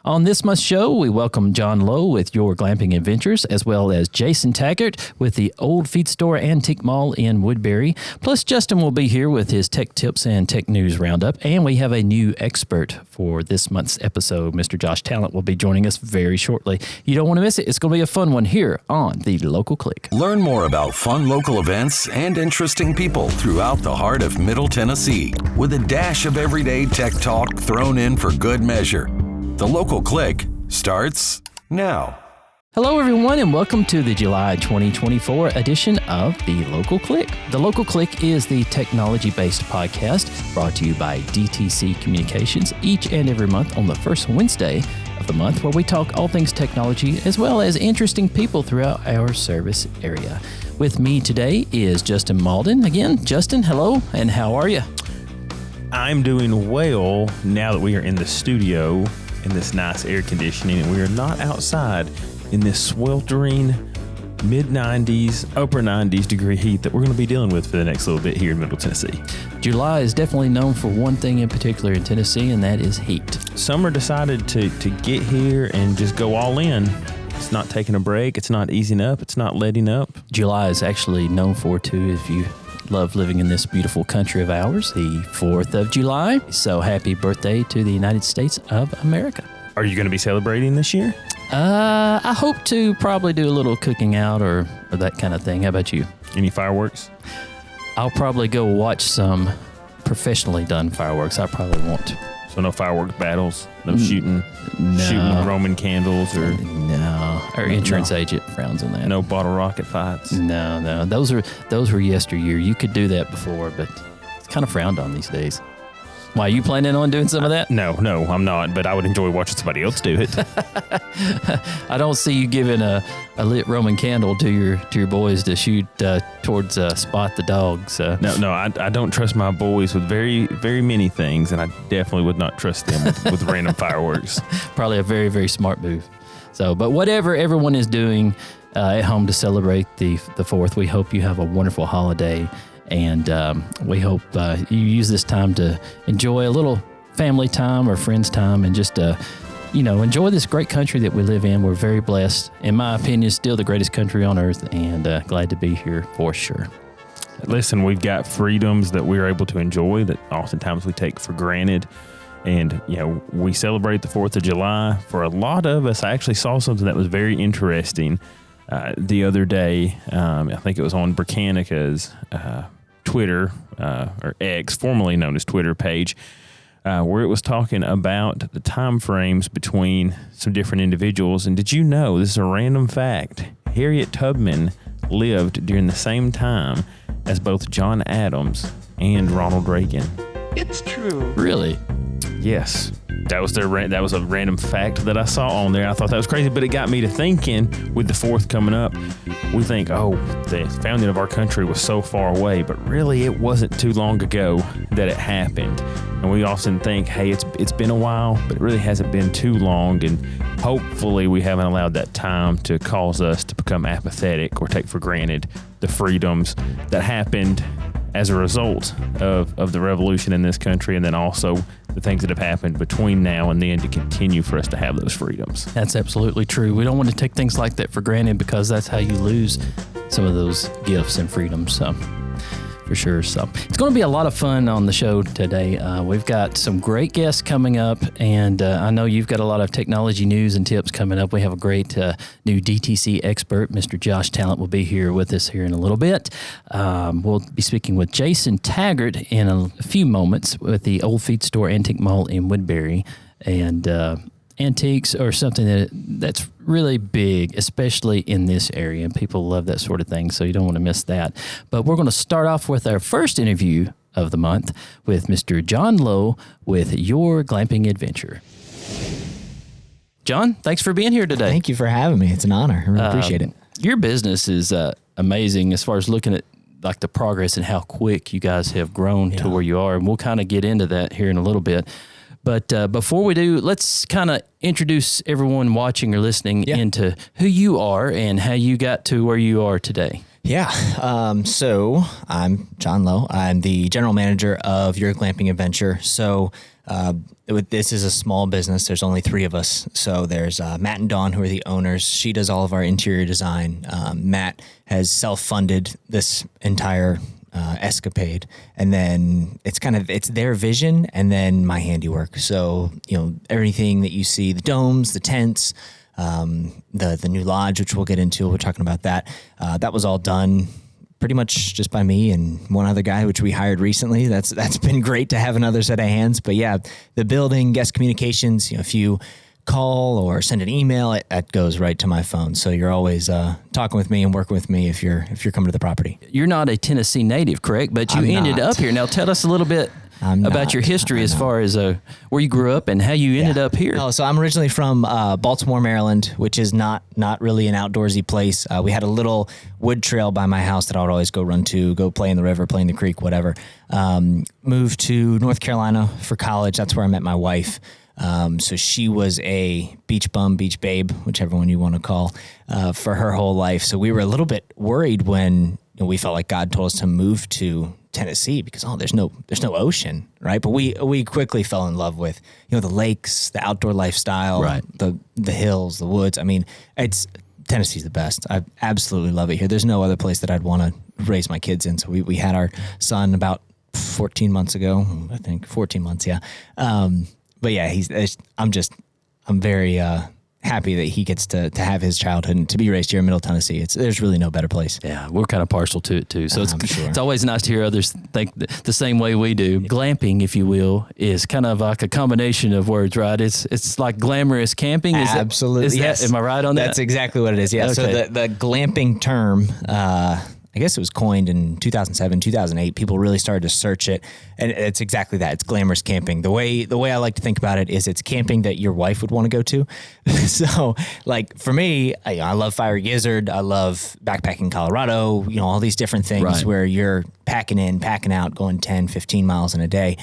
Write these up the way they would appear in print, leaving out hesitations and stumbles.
On this month's show, we welcome John Lowe with Your Glamping Adventures, as well as Jason Taggart with the Old Feed Store Antique Mall in Woodbury. Plus, Justin will be here with his tech tips and tech news roundup. And we have a new expert for this month's episode. Mr. Josh Talent will be joining us very shortly. You don't want to miss it. It's going to be a fun one here on the Local Click. Learn more about fun local events and interesting people throughout the heart of Middle Tennessee, with a dash of everyday tech talk thrown in for good measure. The Local Click starts now. Hello, everyone, and welcome to the July 2024 edition of The Local Click. The Local Click is the technology-based podcast brought to you by DTC Communications each and every month on the first Wednesday of the month, where we talk all things technology as well as interesting people throughout our service area. With me today is Justin Malden. Again, Justin, hello, and how are you? I'm doing well now that we are in the studio in this nice air conditioning and we are not outside in this sweltering mid-90s, upper 90s degree heat that we're going to be dealing with for the next little bit here in Middle Tennessee. July is definitely known for one thing in particular in Tennessee, and that is heat. Summer decided to get here and just go all in. It's not taking a break. It's not easing up. It's not letting up. July is actually known for, too, if you love living in this beautiful country of ours, the 4th of July. So happy birthday to the United States of America. Are you going to be celebrating this year? I hope to probably do a little cooking out or that kind of thing. How about you? Any fireworks? I'll probably go watch some professionally done fireworks. I probably won't. So no fireworks battles? No shooting Roman candles? No. Our insurance agent frowns on that. No bottle rocket fights? No. Those were yesteryear. You could do that before, but it's kind of frowned on these days. Why, are you planning on doing some of that? No, I'm not, but I would enjoy watching somebody else do it. I don't see you giving a lit Roman candle to your boys to shoot towards Spot the dog. So. No, I don't trust my boys with very, very many things, and I definitely would not trust them with random fireworks. Probably a very, very smart move. So, but whatever everyone is doing at home to celebrate the 4th, we hope you have a wonderful holiday. And we hope you use this time to enjoy a little family time or friends time and just, enjoy this great country that we live in. We're very blessed. In my opinion, still the greatest country on earth, and glad to be here for sure. Listen, we've got freedoms that we're able to enjoy that oftentimes we take for granted. And, we celebrate the 4th of July. For a lot of us, I actually saw something that was very interesting the other day. I think it was on Britannica's Twitter, or X, formerly known as Twitter page, where it was talking about the time frames between some different individuals. And did you know, this is a random fact, Harriet Tubman lived during the same time as both John Adams and Ronald Reagan. It's true. Really? Yes. That was a random fact that I saw on there. I thought that was crazy, but it got me to thinking, with the 4th coming up, we think, the founding of our country was so far away, but really it wasn't too long ago that it happened. And we often think, hey, it's been a while, but it really hasn't been too long, and hopefully we haven't allowed that time to cause us to become apathetic or take for granted the freedoms that happened as a result of the revolution in this country, and then also the things that have happened between now and then to continue for us to have those freedoms. That's absolutely true. We don't want to take things like that for granted, because that's how you lose some of those gifts and freedoms. So, for sure. So it's going to be a lot of fun on the show today. We've got some great guests coming up, and I know you've got a lot of technology news and tips coming up. We have a great new DTC expert. Mr. Josh Talent will be here with us here in a little bit. We'll be speaking with Jason Taggart in a few moments with the Old Feed Store Antique Mall in Woodbury. And antiques are something that's really big, especially in this area, and people love that sort of thing, so you don't want to miss that. But we're going to start off with our first interview of the month with Mr. John Lowe with Your Glamping Adventure. John, thanks for being here today. Thank you for having me. It's an honor. I really appreciate it. Your business is amazing as far as looking at like the progress and how quick you guys have grown to where you are, and we'll kind of get into that here in a little bit. But before we do, let's kind of introduce everyone watching or listening into who you are and how you got to where you are today. Yeah. So I'm John Lowe. I'm the general manager of Your Glamping Adventure. So This is a small business. There's only 3 of us. So there's Matt and Dawn, who are the owners. She does all of our interior design. Matt has self-funded this entire escapade, and then it's their vision and then my handiwork. So everything that you see, the domes, the tents, the new lodge, which we'll get into, we're talking about that. That was all done pretty much just by me and one other guy, which we hired recently. That's been great to have another set of hands. But yeah, the building, guest communications, if you call or send an email, it goes right to my phone. So you're always talking with me and working with me if you're coming to the property. You're not a Tennessee native, correct? But you ended up here. Now tell us a little bit about your history as far as where you grew up and how you ended up here. Oh, so I'm originally from Baltimore, Maryland, which is not really an outdoorsy place. We had a little wood trail by my house that I would always go run to, go play in the river, play in the creek, whatever. Moved to North Carolina for college. That's where I met my wife. So she was a beach bum, beach babe, whichever one you want to call, for her whole life. So we were a little bit worried when we felt like God told us to move to Tennessee because there's no ocean, right? But we quickly fell in love with the lakes, the outdoor lifestyle, right. the hills, the woods. I mean, Tennessee's the best. I absolutely love it here. There's no other place that I'd want to raise my kids in. So we had our son about 14 months ago, I think 14 months, yeah. But yeah, I'm very happy that he gets to have his childhood and to be raised here in Middle Tennessee. There's really no better place. Yeah, we're kind of partial to it too. So sure. It's always nice to hear others think the same way we do. Glamping, if you will, is kind of like a combination of words, right? It's like glamorous camping. Absolutely. Yes. Am I right on that? That's exactly what it is. Yeah. Okay. So the glamping term, I guess it was coined in 2007, 2008. People really started to search it, and it's exactly that. It's glamorous camping. The way I like to think about it is it's camping that your wife would want to go to. So, like for me, I love Fiery Gizzard. I love backpacking Colorado. All these different things right. where you're packing in, packing out, going 10, 15 miles in a day.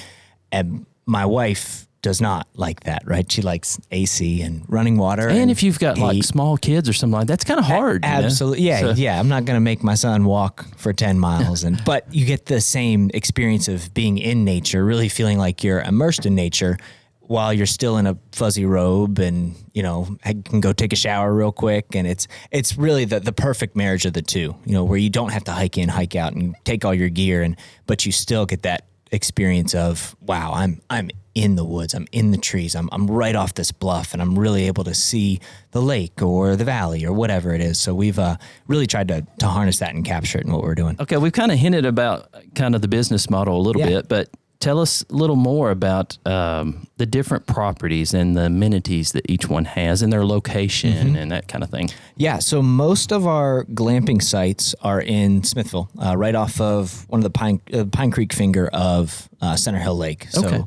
And my wife does not like that, right? She likes AC and running water. And if you've got like small kids or something like that, that's kind of hard. Absolutely. Yeah. Yeah. I'm not going to make my son walk for 10 miles. But you get the same experience of being in nature, really feeling like you're immersed in nature while you're still in a fuzzy robe and, I can go take a shower real quick. And it's really the perfect marriage of the two, where you don't have to hike in, hike out and take all your gear but you still get that experience of, wow, I'm in the woods, I'm in the trees, I'm right off this bluff, and I'm really able to see the lake or the valley or whatever it is. So we've really tried to harness that and capture it in what we're doing. Okay, we've kind of hinted about kind of the business model a little bit, but tell us a little more about the different properties and the amenities that each one has and their location and that kind of thing. Yeah, so most of our glamping sites are in Smithville, right off of one of the Pine Creek finger of Center Hill Lake. So okay.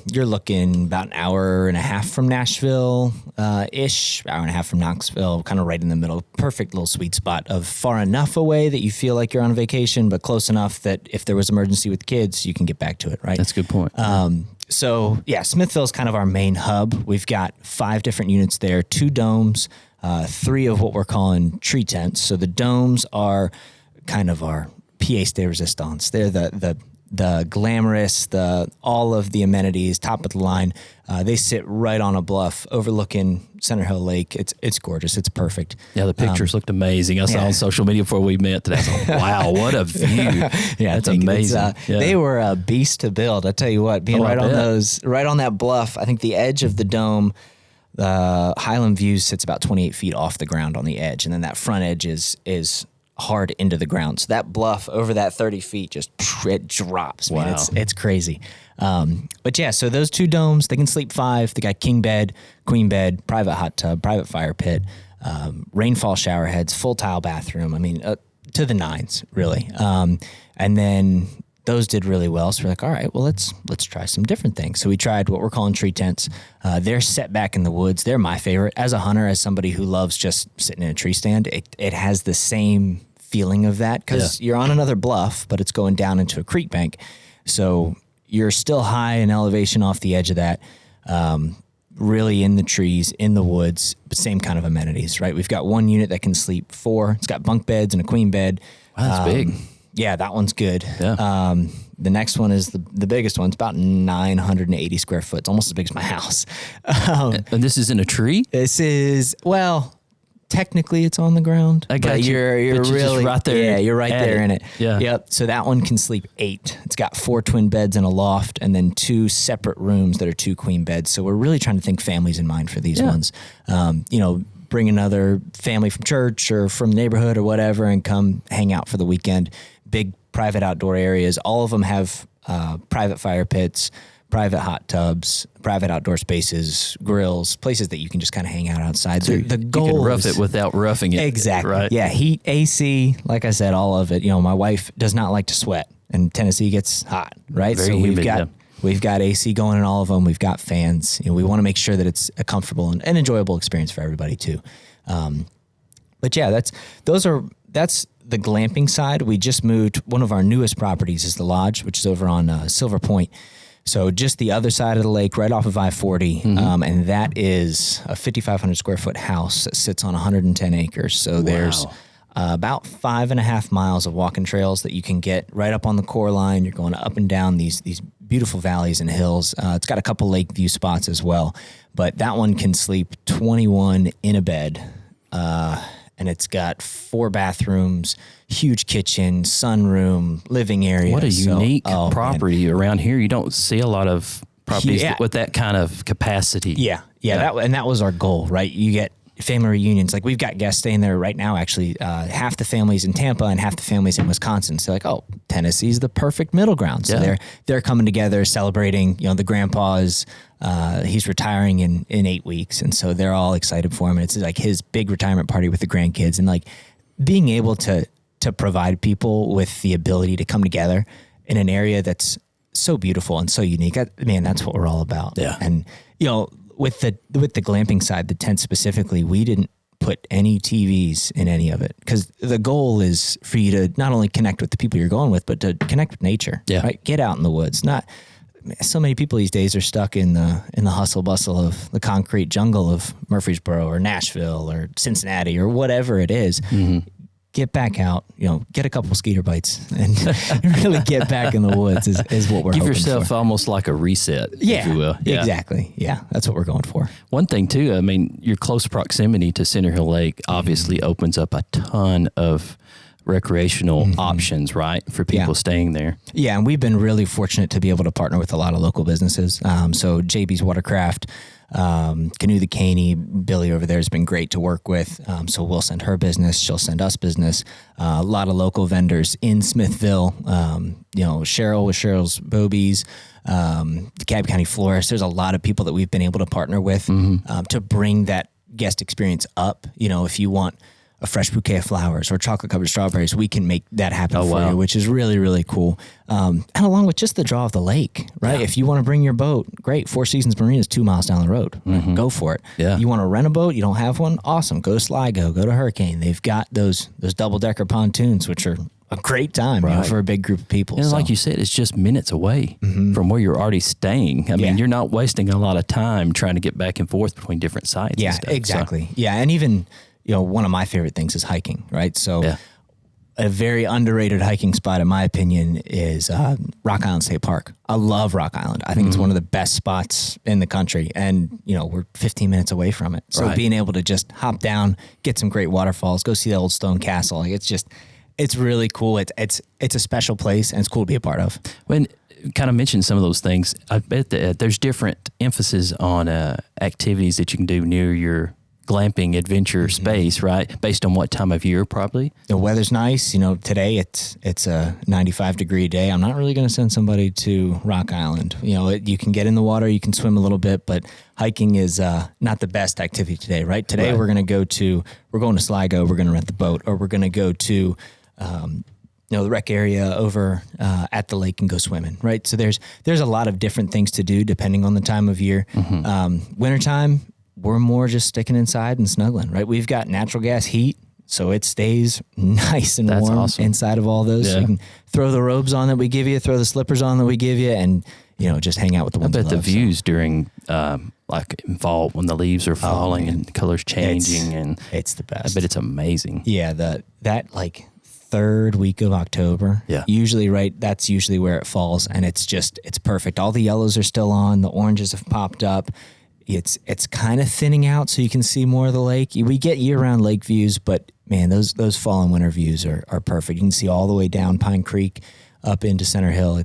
You're looking about an hour and a half from Nashville, hour and a half from Knoxville, kind of right in the middle. Perfect little sweet spot of far enough away that you feel like you're on vacation, but close enough that if there was emergency with kids, you can get back to it, right? That's a good point. So yeah, Smithville's kind of our main hub. We've got 5 different units there, 2 domes, 3 of what we're calling tree tents. So the domes are kind of our pièce de résistance. They're the glamorous, all of the amenities, top of the line. They sit right on a bluff overlooking Center Hill Lake. It's gorgeous. It's perfect. Yeah, the pictures looked amazing. I saw on social media before we met today. I thought, wow, what a view. Yeah, that's amazing. They were a beast to build. I tell you what, being right on that bluff, I think the edge of the dome, the Highland View sits about 28 feet off the ground on the edge. And then that front edge is hard into the ground. So that bluff over that 30 feet it drops. Wow. Man, it's crazy. But yeah, so those 2 domes, they can sleep 5. They got king bed, queen bed, private hot tub, private fire pit, rainfall shower heads, full tile bathroom. I mean, to the nines, really. And then those did really well. So we're like, all right, well, let's try some different things. So we tried what we're calling tree tents. They're set back in the woods. They're my favorite. As a hunter, as somebody who loves just sitting in a tree stand, it has the same feeling of that because you're on another bluff, but it's going down into a creek bank. So you're still high in elevation off the edge of that, really in the trees, in the woods, but same kind of amenities, right? We've got 1 unit that can sleep 4. It's got bunk beds and a queen bed. Wow, that's big. Yeah, that one's good. Yeah. The next one is the biggest one. It's about 980 square foot. It's almost as big as my house. And this is in a tree? This is, well, technically it's on the ground. I got but you. You're But you're really just right there. Yeah, you're right there in it. Yeah. Yep. So that one can sleep 8. It's got 4 twin beds and a loft, and then 2 separate rooms that are 2 queen beds. So we're really trying to think families in mind for these ones. Bring another family from church or from the neighborhood or whatever and come hang out for the weekend. Big private outdoor areas. All of them have private fire pits, private hot tubs, private outdoor spaces, grills, places that you can just kind of hang out outside. The goal you can rough is, it without roughing it. exactly. Right? Yeah, heat, AC, like I said, all of it. My wife does not like to sweat, and Tennessee gets hot, right? Very so humid, we've got AC going in all of them. We've got fans. We want to make sure that it's a comfortable and enjoyable experience for everybody too. But yeah, that's the glamping side. We just moved. One of our newest properties is the Lodge, which is over on Silver Point. So just the other side of the lake, right off of I-40, and that is a 5,500 square foot house that sits on 110 acres. So there's about 5.5 miles of walking trails that you can get right up on the core line. You're going up and down these beautiful valleys and hills. It's got a couple lake view spots as well, but that one can sleep 21 in a bed. And it's got 4 bathrooms, huge kitchen, sunroom, living area. What a unique property man. around here. You don't see a lot of properties with that kind of capacity. Yeah. That was our goal, right? You get family reunions. Like we've got guests staying there right now, actually. Half the families in Tampa and half the families in Wisconsin. So like, oh, Tennessee's the perfect middle ground. So they're coming together, celebrating, the grandpa's, he's retiring in 8 weeks. And so they're all excited for him. And it's like his big retirement party with the grandkids, and like being able to provide people with the ability to come together in an area that's so beautiful and so unique. That's what we're all about. Yeah. And, with the glamping side, the tent specifically, we didn't put any TVs in any of it, because the goal is for you to not only connect with the people you're going with, but to connect with nature. Yeah. Right? Get out in the woods. So many people these days are stuck in the hustle bustle of the concrete jungle of Murfreesboro or Nashville or Cincinnati or whatever it is. Mm-hmm. Get back out, get a couple skeeter bites and really get back in the woods is what we're hoping for. Give yourself almost like a reset, if you will. Yeah, exactly. Yeah, that's what we're going for. One thing too, your close proximity to Center Hill Lake obviously opens up a ton of recreational options, right, for people staying there. Yeah, and we've been really fortunate to be able to partner with a lot of local businesses. So JB's Watercraft, Canoe the Caney, Billy over there has been great to work with. So we'll send her business, she'll send us business. A lot of local vendors in Smithville, Cheryl with Cheryl's Bobies, the Cab County Florist. There's a lot of people that we've been able to partner with to bring that guest experience up. If you want a fresh bouquet of flowers or chocolate covered strawberries, we can make that happen for you, which is really, really cool. And along with just the draw of the lake, right? Yeah. If you want to bring your boat, great. Four Seasons Marina is 2 miles down the road. Mm-hmm. Go for it. Yeah. You want to rent a boat, you don't have one? Awesome. Go to Sligo, go to Hurricane. They've got those double-decker pontoons, which are a great time for a big group of people. And like you said, it's just minutes away from where you're already staying. I mean, you're not wasting a lot of time trying to get back and forth between different sites. Yeah, and stuff, exactly. So. Yeah, and even... one of my favorite things is hiking, right? So a very underrated hiking spot, in my opinion, is Rock Island State Park. I love Rock Island. I think it's one of the best spots in the country. And, we're 15 minutes away from it. So being able to just hop down, get some great waterfalls, go see the old stone castle. Like it's really cool. It's a special place, and it's cool to be a part of. When kind of mentioned some of those things, I bet that there's different emphasis on activities that you can do near your glamping adventure space, right? Based on what time of year, probably. The weather's nice. Today it's a 95-degree day. I'm not really going to send somebody to Rock Island. You can get in the water, you can swim a little bit, but hiking is not the best activity today, right? Today we're going to Sligo, we're going to rent the boat, or we're going to go to the rec area over at the lake and go swimming, right? So there's a lot of different things to do depending on the time of year. Wintertime, we're more just sticking inside and snuggling, right? We've got natural gas heat, so it stays nice and warm inside of all those. Yeah. So you can throw the robes on that we give you, throw the slippers on that we give you, and just hang out with the ones. I bet the views during like in fall when the leaves are falling and the colors changing, and it's the best. I bet it's amazing. Yeah, that like third week of October. Yeah. Usually, right, that's usually where it falls, and it's perfect. All the yellows are still on, the oranges have popped up. It's kind of thinning out so you can see more of the lake. We get year-round lake views, but man, those fall and winter views are perfect. You can see all the way down Pine Creek up into Center Hill.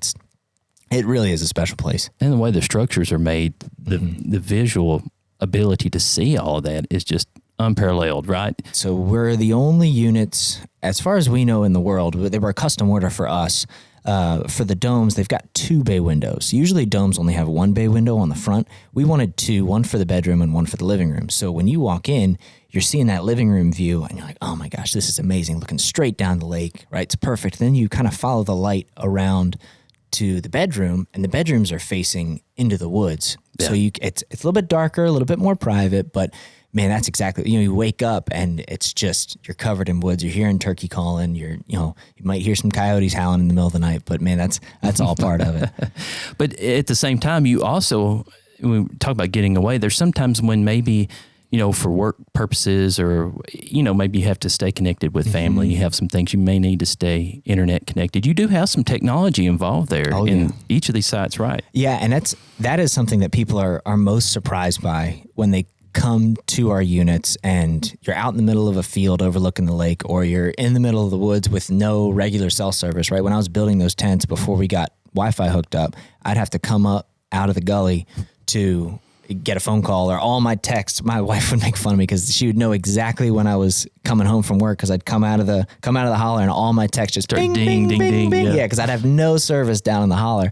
It really is a special place. And the way the structures are made, the visual ability to see all of that is just unparalleled, right? So we're the only units, as far as we know in the world, they were a custom order for us. For the domes, they've got 2 bay windows. Usually domes only have 1 bay window on the front. We wanted 2, one for the bedroom and one for the living room. So when you walk in, you're seeing that living room view and you're like, oh my gosh, this is amazing. Looking straight down the lake, right? It's perfect. Then you kind of follow the light around to the bedroom, and the bedrooms are facing into the woods. Yeah. So it's a little bit darker, a little bit more private, but man, that's exactly, you wake up and it's just, you're covered in woods. You're hearing turkey calling. You might hear some coyotes howling in the middle of the night, but man, that's all part of it. But at the same time, you also, when we talk about getting away, there's sometimes when maybe, for work purposes or, maybe you have to stay connected with family. You have some things you may need to stay internet connected. You do have some technology involved there in each of these sites, right? Yeah. And that is something that people are most surprised by when they come to our units and you're out in the middle of a field overlooking the lake, or you're in the middle of the woods with no regular cell service, right? When I was building those tents before we got Wi-Fi hooked up, I'd have to come up out of the gully to get a phone call, or all my texts. My wife would make fun of me because she would know exactly when I was coming home from work, because I'd come out of the holler and all my texts just start bing, ding, bing, ding, bing, ding. bing. Yeah, because I'd have no service down in the holler.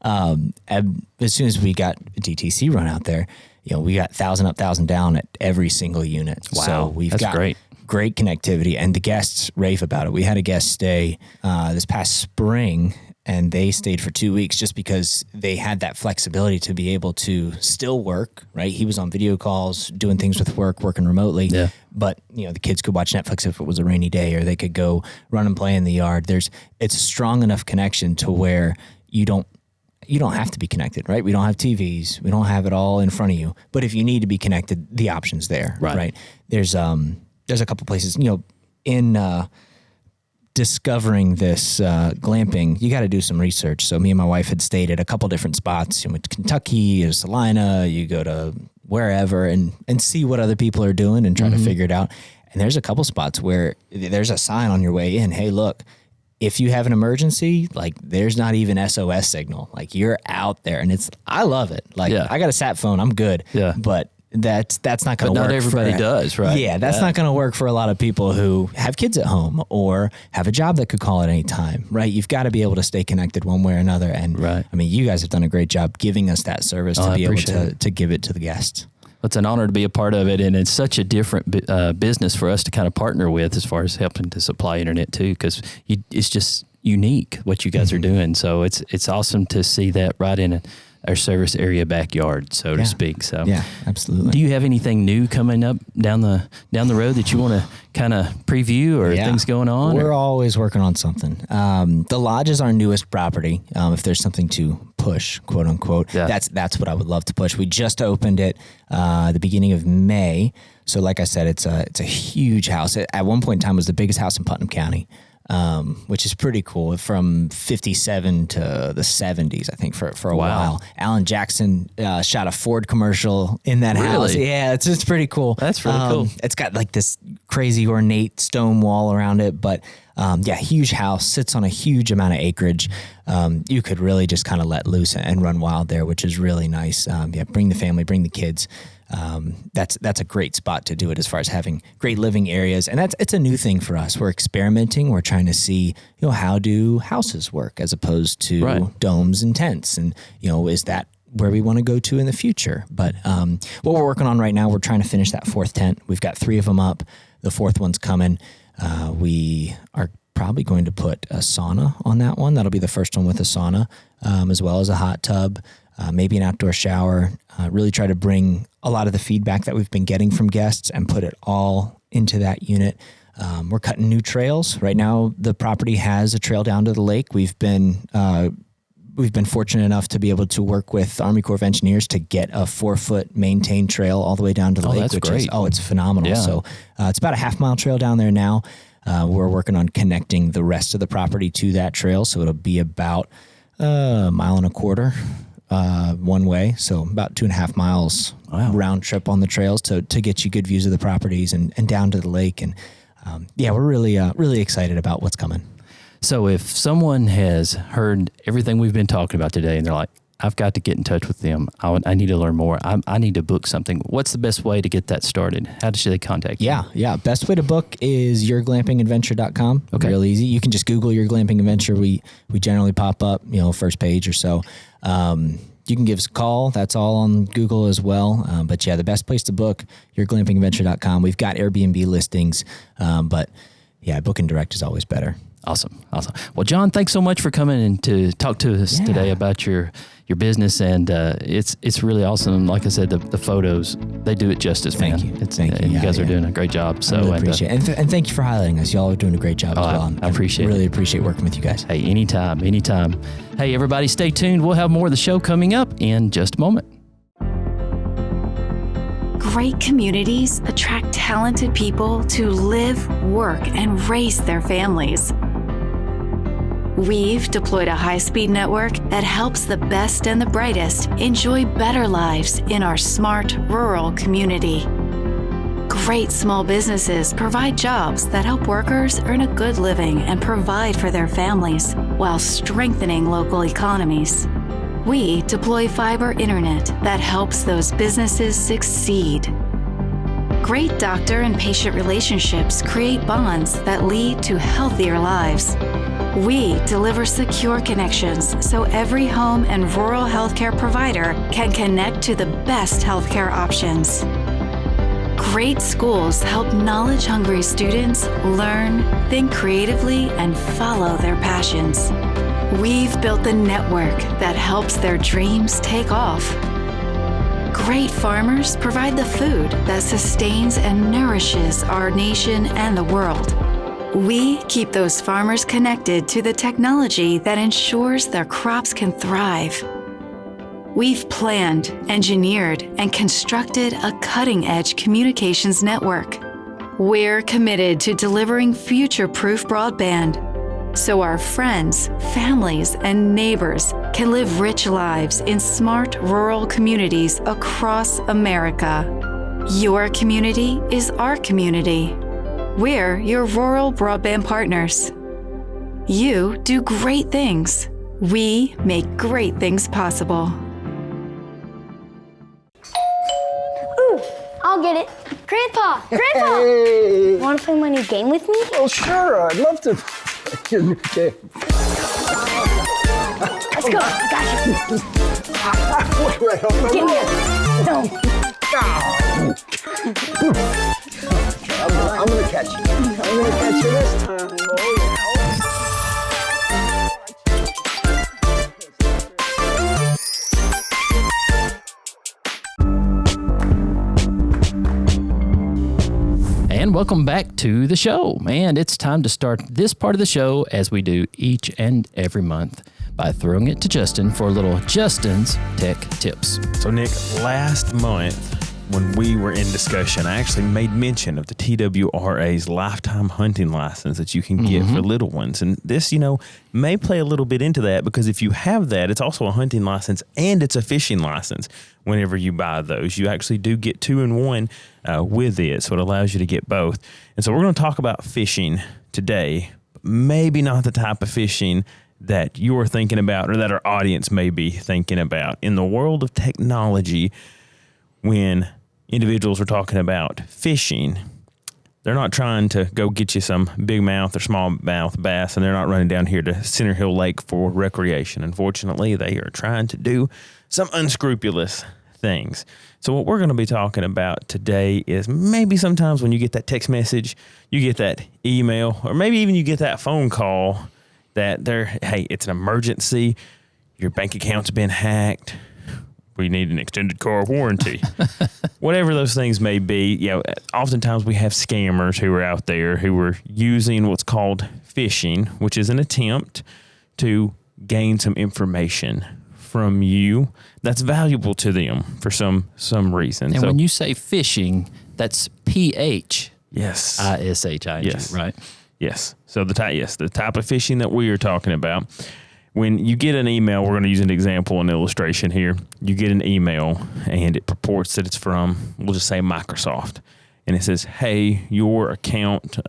As soon as we got DTC run out there, we got 1,000 up, 1,000 down at every single unit. Wow, so we've got great connectivity, and the guests rave about it. We had a guest stay this past spring, and they stayed for 2 weeks just because they had that flexibility to be able to still work, right? He was on video calls, doing things with working remotely. Yeah. But, the kids could watch Netflix if it was a rainy day, or they could go run and play in the yard. It's a strong enough connection to where you don't have to be connected, right? We don't have TVs. We don't have it all in front of you. But if you need to be connected, the option's there, right? There's a couple places, in discovering this glamping, you got to do some research. So me and my wife had stayed at a couple different spots. You went to Kentucky, or Salina, you go to wherever and see what other people are doing and try to figure it out. And there's a couple spots where there's a sign on your way in. Hey, look, if you have an emergency, like there's not even SOS signal. Like you're out there, and I love it. Like I got a sat phone, I'm good. Yeah. But that's not going to work. Not everybody does, right? Yeah, that's not going to work for a lot of people who have kids at home or have a job that could call at any time, right? You've got to be able to stay connected one way or another. And you guys have done a great job giving us that service to be able to give it to the guests. It's an honor to be a part of it, and it's such a different business for us to kind of partner with as far as helping to supply internet too, because it's just unique what you guys are doing. So it's awesome to see that right in our service area backyard, so to speak. So yeah, absolutely. Do you have anything new coming up down the road that you want to kind of preview, or things going on? We're always working on something. The lodge is our newest property. If there's something to push, quote unquote, that's what I would love to push. We just opened it the beginning of May. So like I said, it's a huge house. At one point in time, it was the biggest house in Putnam County. Which is pretty cool, from 57 to the 70s, I think, for a while. Alan Jackson shot a Ford commercial in that house. Yeah, it's pretty cool. That's really cool. It's got like this crazy ornate stone wall around it, but huge house, sits on a huge amount of acreage. You could really just kind of let loose and run wild there, which is really nice. Bring the family, bring the kids. That's a great spot to do it as far as having great living areas. And it's a new thing for us. We're experimenting. We're trying to see, how do houses work as opposed to domes and tents? And, is that where we want to go to in the future? But what we're working on right now, we're trying to finish that 4th tent. We've got 3 of them up. The 4th one's coming. We are probably going to put a sauna on that one. That'll be the first one with a sauna, as well as a hot tub. Maybe an outdoor shower, really try to bring a lot of the feedback that we've been getting from guests and put it all into that unit. We're cutting new trails. Right now, the property has a trail down to the lake. We've been fortunate enough to be able to work with the Army Corps of Engineers to get a 4-foot maintained trail all the way down to the lake. That's great. It's phenomenal. Yeah. So it's about a half-mile trail down there now. We're working on connecting the rest of the property to that trail, so it'll be about a mile and a quarter one way, so about 2.5 miles round trip on the trails to get you good views of the properties and down to the lake. And we're really excited about what's coming. So if someone has heard everything we've been talking about today and they're like, I've got to get in touch with them, I need to learn more, I need to book something, what's the best way to get that started? How should they contact you? Yeah. Best way to book is yourglampingadventure.com. Okay. Real easy. You can just Google Your Glamping Adventure. We generally pop up, first page or so. You can give us a call. That's all on Google as well. But the best place to book, yourglampingadventure.com. We've got Airbnb listings, but booking direct is always better. Awesome. Well, John, thanks so much for coming and to talk to us today about your business, and it's really awesome. Like I said, the photos, they do it justice, man. Thank you. You guys are doing a great job. So I really appreciate it. And thank you for highlighting us. Y'all are doing a great job as well. I appreciate it. Really appreciate working with you guys. Hey, anytime. Hey, everybody, stay tuned. We'll have more of the show coming up in just a moment. Great communities attract talented people to live, work, and raise their families. We've deployed a high-speed network that helps the best and the brightest enjoy better lives in our smart rural community. Great small businesses provide jobs that help workers earn a good living and provide for their families while strengthening local economies. We deploy fiber internet that helps those businesses succeed. Great doctor and patient relationships create bonds that lead to healthier lives. We deliver secure connections so every home and rural healthcare provider can connect to the best healthcare options. Great schools help knowledge-hungry students learn, think creatively, and follow their passions. We've built the network that helps their dreams take off. Great farmers provide the food that sustains and nourishes our nation and the world. We keep those farmers connected to the technology that ensures their crops can thrive. We've planned, engineered, and constructed a cutting-edge communications network. We're committed to delivering future-proof broadband so our friends, families, and neighbors can live rich lives in smart rural communities across America. Your community is our community. We're your rural broadband partners. You do great things. We make great things possible. Ooh, I'll get it. Grandpa! Hey! Want to play my new game with me? Well, sure, I'd love to. Your new game. Let's go. I got you. Wait, hold Give me it. No. I'm gonna catch you. I'm gonna catch you this time. Oh, yeah. And welcome back to the show. And it's time to start this part of the show as we do each and every month by throwing it to Justin for a little Justin's Tech Tips. So, Nick, last month when we were in discussion, I actually made mention of the TWRA's lifetime hunting license that you can get for little ones. And this, may play a little bit into that because if you have that, it's also a hunting license and it's a fishing license. Whenever you buy those, you actually do get 2-in-1 with it. So it allows you to get both. And so we're going to talk about fishing today, but maybe not the type of fishing that you're thinking about or that our audience may be thinking about. In the world of technology, when individuals are talking about fishing, they're not trying to go get you some big mouth or small mouth bass, and they're not running down here to Center Hill Lake for recreation. Unfortunately, they are trying to do some unscrupulous things. So what we're going to be talking about today is maybe sometimes when you get that text message, you get that email, or maybe even you get that phone call that hey, it's an emergency, your bank account's been hacked, we need an extended car warranty. Whatever those things may be, oftentimes we have scammers who are out there who are using what's called phishing, which is an attempt to gain some information from you that's valuable to them for some reason. And when you say phishing, that's PH. Yes. ISHING, yes. right? Yes. So the type of phishing that we are talking about, when you get an email, we're going to use an example, an illustration here. You get an email and it purports that it's from, we'll just say Microsoft. And it says, hey, your account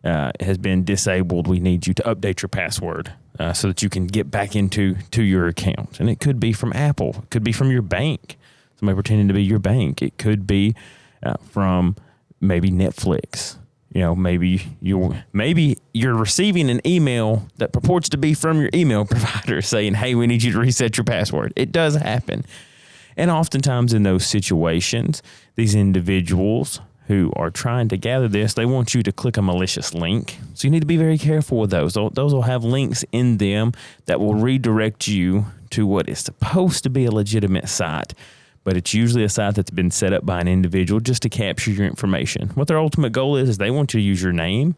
has been disabled. We need you to update your password so that you can get back into your account. And it could be from Apple. It could be from your bank. Somebody pretending to be your bank. It could be from maybe Netflix. You know, maybe you're receiving an email that purports to be from your email provider saying, hey, we need you to reset your password. It does happen. And oftentimes in those situations, these individuals who are trying to gather this, they want you to click a malicious link. So you need to be very careful with those. Those will have links in them that will redirect you to what is supposed to be a legitimate site. But it's usually a site that's been set up by an individual just to capture your information. What their ultimate goal is they want you to use your name,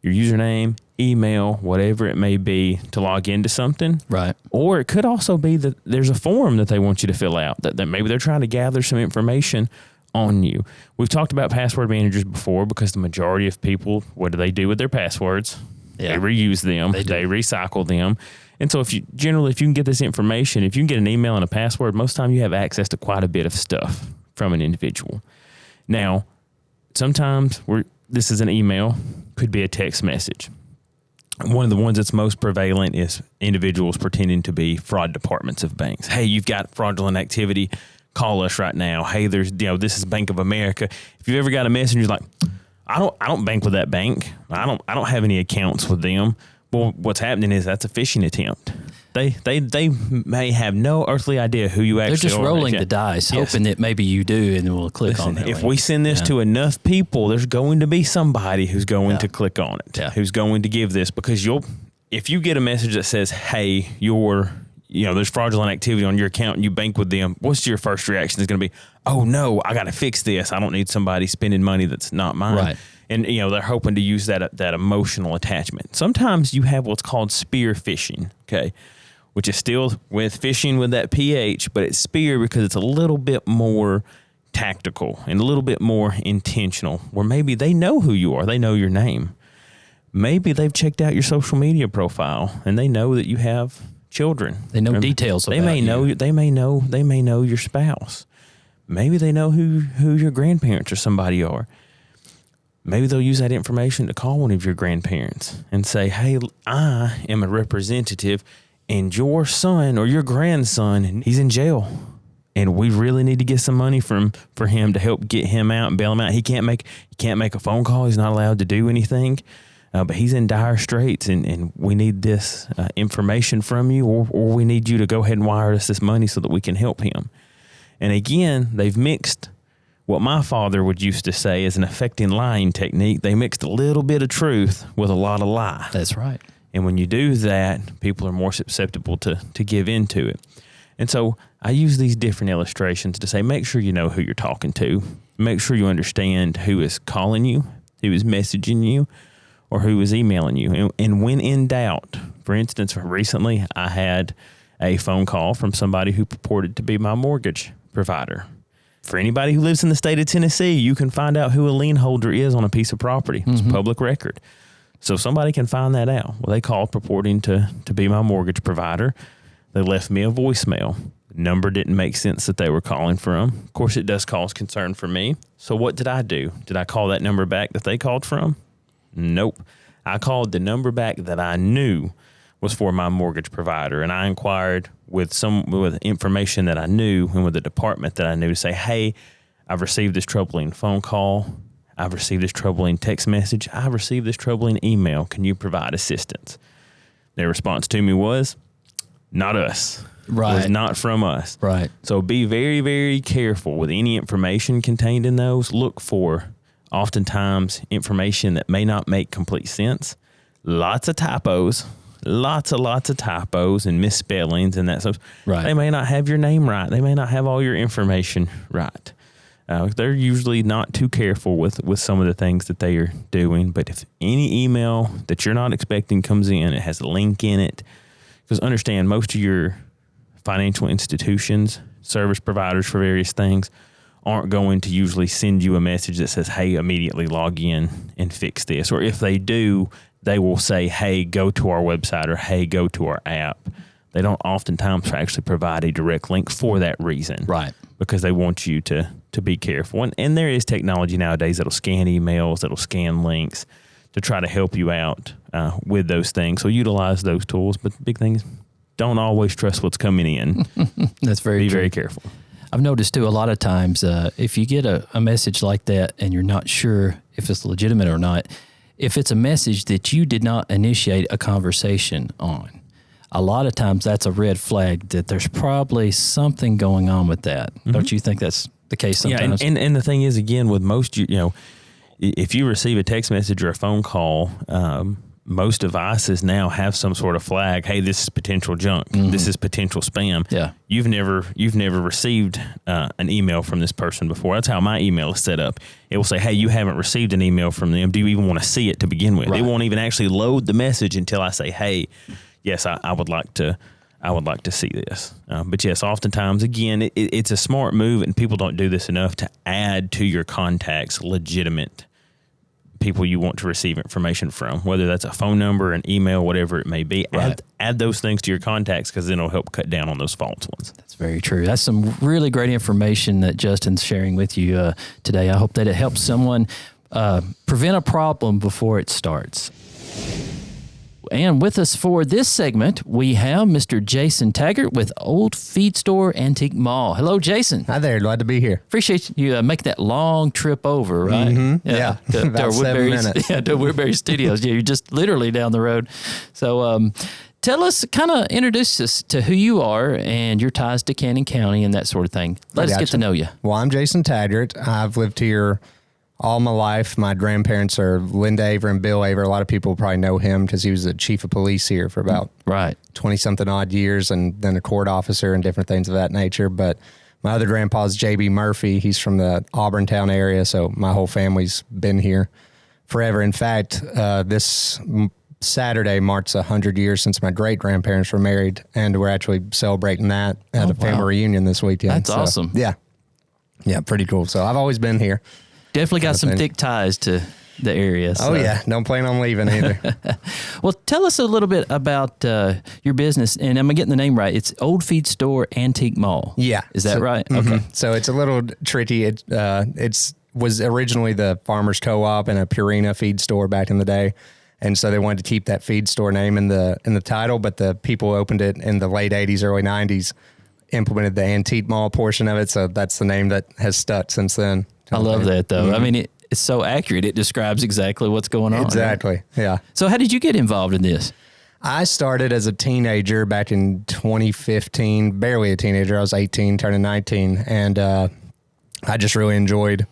your username, email, whatever it may be, to log into something. Right. Or it could also be that there's a form that they want you to fill out, that maybe they're trying to gather some information on you. We've talked about password managers before because the majority of people, what do they do with their passwords? Yeah. They reuse them. They recycle them. And so if you can get this information, if you can get an email and a password, most of the time you have access to quite a bit of stuff from an individual. Now, sometimes this is an email, could be a text message. One of the ones that's most prevalent is individuals pretending to be fraud departments of banks. Hey, you've got fraudulent activity. Call us right now. Hey, this is Bank of America. If you've ever got a message, you're like, I don't bank with that bank. I don't have any accounts with them. Well, what's happening is that's a phishing attempt. They may have no earthly idea who you actually are. They're just rolling the dice, hoping that maybe you do, and we'll click on that. If we send this to enough people, there's going to be somebody who's going to click on it, who's going to give this, because if you get a message that says, hey, there's fraudulent activity on your account and you bank with them, what's your first reaction? Is going to be, oh no, I got to fix this. I don't need somebody spending money that's not mine. Right. And, they're hoping to use that emotional attachment. Sometimes you have what's called spear phishing, okay, which is still with phishing with that PH, but it's spear because it's a little bit more tactical and a little bit more intentional, where maybe they know who you are. They know your name. Maybe they've checked out your social media profile and they know that you have children. They know details about you. They may know your spouse. Maybe they know who your grandparents or somebody are. Maybe they'll use that information to call one of your grandparents and say, hey, I am a representative and your son or your grandson, he's in jail. And we really need to get some money for him to help get him out and bail him out. He can't make a phone call. He's not allowed to do anything. But he's in dire straits, and we need this information from you, or we need you to go ahead and wire us this money so that we can help him. And again, they've mixed what my father would used to say is an affecting lying technique. They mixed a little bit of truth with a lot of lie. That's right. And when you do that, people are more susceptible to give into it. And so I use these different illustrations to say, make sure you know who you're talking to. Make sure you understand who is calling you, who is messaging you, or who is emailing you. And when in doubt, for instance, recently I had a phone call from somebody who purported to be my mortgage provider. For anybody who lives in the state of Tennessee, you can find out who a lien holder is on a piece of property. It's public record. So somebody can find that out. Well, they called purporting to be my mortgage provider. They left me a voicemail. The number didn't make sense that they were calling from. Of course, it does cause concern for me. So what did I do? Did I call that number back that they called from? Nope. I called the number back that I knew was for my mortgage provider, and I inquired with information that I knew and with the department that I knew to say, hey, I've received this troubling phone call. I've received this troubling text message. I've received this troubling email. Can you provide assistance? Their response to me was, not us. Right. It was not from us. Right. So be very, very careful with any information contained in those. Look for oftentimes information that may not make complete sense. Lots of typos. Lots of typos and misspellings and that stuff. Right. They may not have your name right. They may not have all your information right. They're usually not too careful with some of the things that they are doing. But if any email that you're not expecting comes in, it has a link in it. Because understand, most of your financial institutions, service providers for various things, aren't going to usually send you a message that says, hey, immediately log in and fix this. Or if they do, they will say, hey, go to our website, or hey, go to our app. They don't oftentimes actually provide a direct link for that reason. Right. Because they want you to be careful. And there is technology nowadays that'll scan emails, that'll scan links to try to help you out with those things. So utilize those tools. But the big thing is, don't always trust what's coming in. That's very Be true. very careful. I've noticed too, a lot of times, if you get a message like that and you're not sure if it's legitimate or not, if it's a message that you did not initiate a conversation on, a lot of times that's a red flag that there's probably something going on with that. Mm-hmm. Don't you think that's the case sometimes? Yeah, and the thing is, again, with most, if you receive a text message or a phone call, most devices now have some sort of flag. Hey, this is potential junk. Mm-hmm. This is potential spam. Yeah, you've never received an email from this person before. That's how my email is set up. It will say, hey, you haven't received an email from them. Do you even want to see it to begin with? Right. It won't even actually load the message until I say, hey, yes, I would like to. I would like to see this. But yes, oftentimes, again, it's a smart move, and people don't do this enough to add to your contacts legitimate people you want to receive information from, whether that's a phone number, an email, whatever it may be. Right. Add those things to your contacts, because then it'll help cut down on those false ones. That's very true. That's some really great information that Justin's sharing with you today. I hope that it helps someone prevent a problem before it starts. And with us for this segment, we have Mr. Jason Taggart with Old Feed Store Antique Mall. Hello, Jason. Hi there. Glad to be here. Appreciate you making that long trip over, right? Mm-hmm. Yeah. About 7 minutes. Yeah, to Woodbury Studios. Yeah, you're just literally down the road. So tell us, kind of introduce us to who you are and your ties to Cannon County and that sort of thing. Let us get to know you. Well, I'm Jason Taggart. I've lived here all my life. My grandparents are Linda Aver and Bill Aver. A lot of people probably know him because he was the chief of police here for about 20-something odd years, and then a court officer and different things of that nature. But my other grandpa's J.B. Murphy. He's from the Auburntown area, so my whole family's been here forever. In fact, this Saturday marks 100 years since my great-grandparents were married, and we're actually celebrating that at a family reunion this weekend. That's awesome. Yeah. Yeah, pretty cool. So I've always been here. Definitely got some thick ties to the area. So. Oh, yeah. Don't plan on leaving either. Well, tell us a little bit about your business, and am I getting the name right? It's Old Feed Store Antique Mall. Yeah. Is that right? Mm-hmm. Okay. So it's a little tricky. It was originally the Farmers Co-op and a Purina feed store back in the day. And so they wanted to keep that feed store name in the title, but the people who opened it in the late 80s, early 90s implemented the Antique Mall portion of it. So that's the name that has stuck since then. I love that, though. Mm-hmm. I mean, it's so accurate. It describes exactly what's going on. Exactly, right? Yeah. So how did you get involved in this? I started as a teenager back in 2015, barely a teenager. I was 18, turning 19, and I just really enjoyed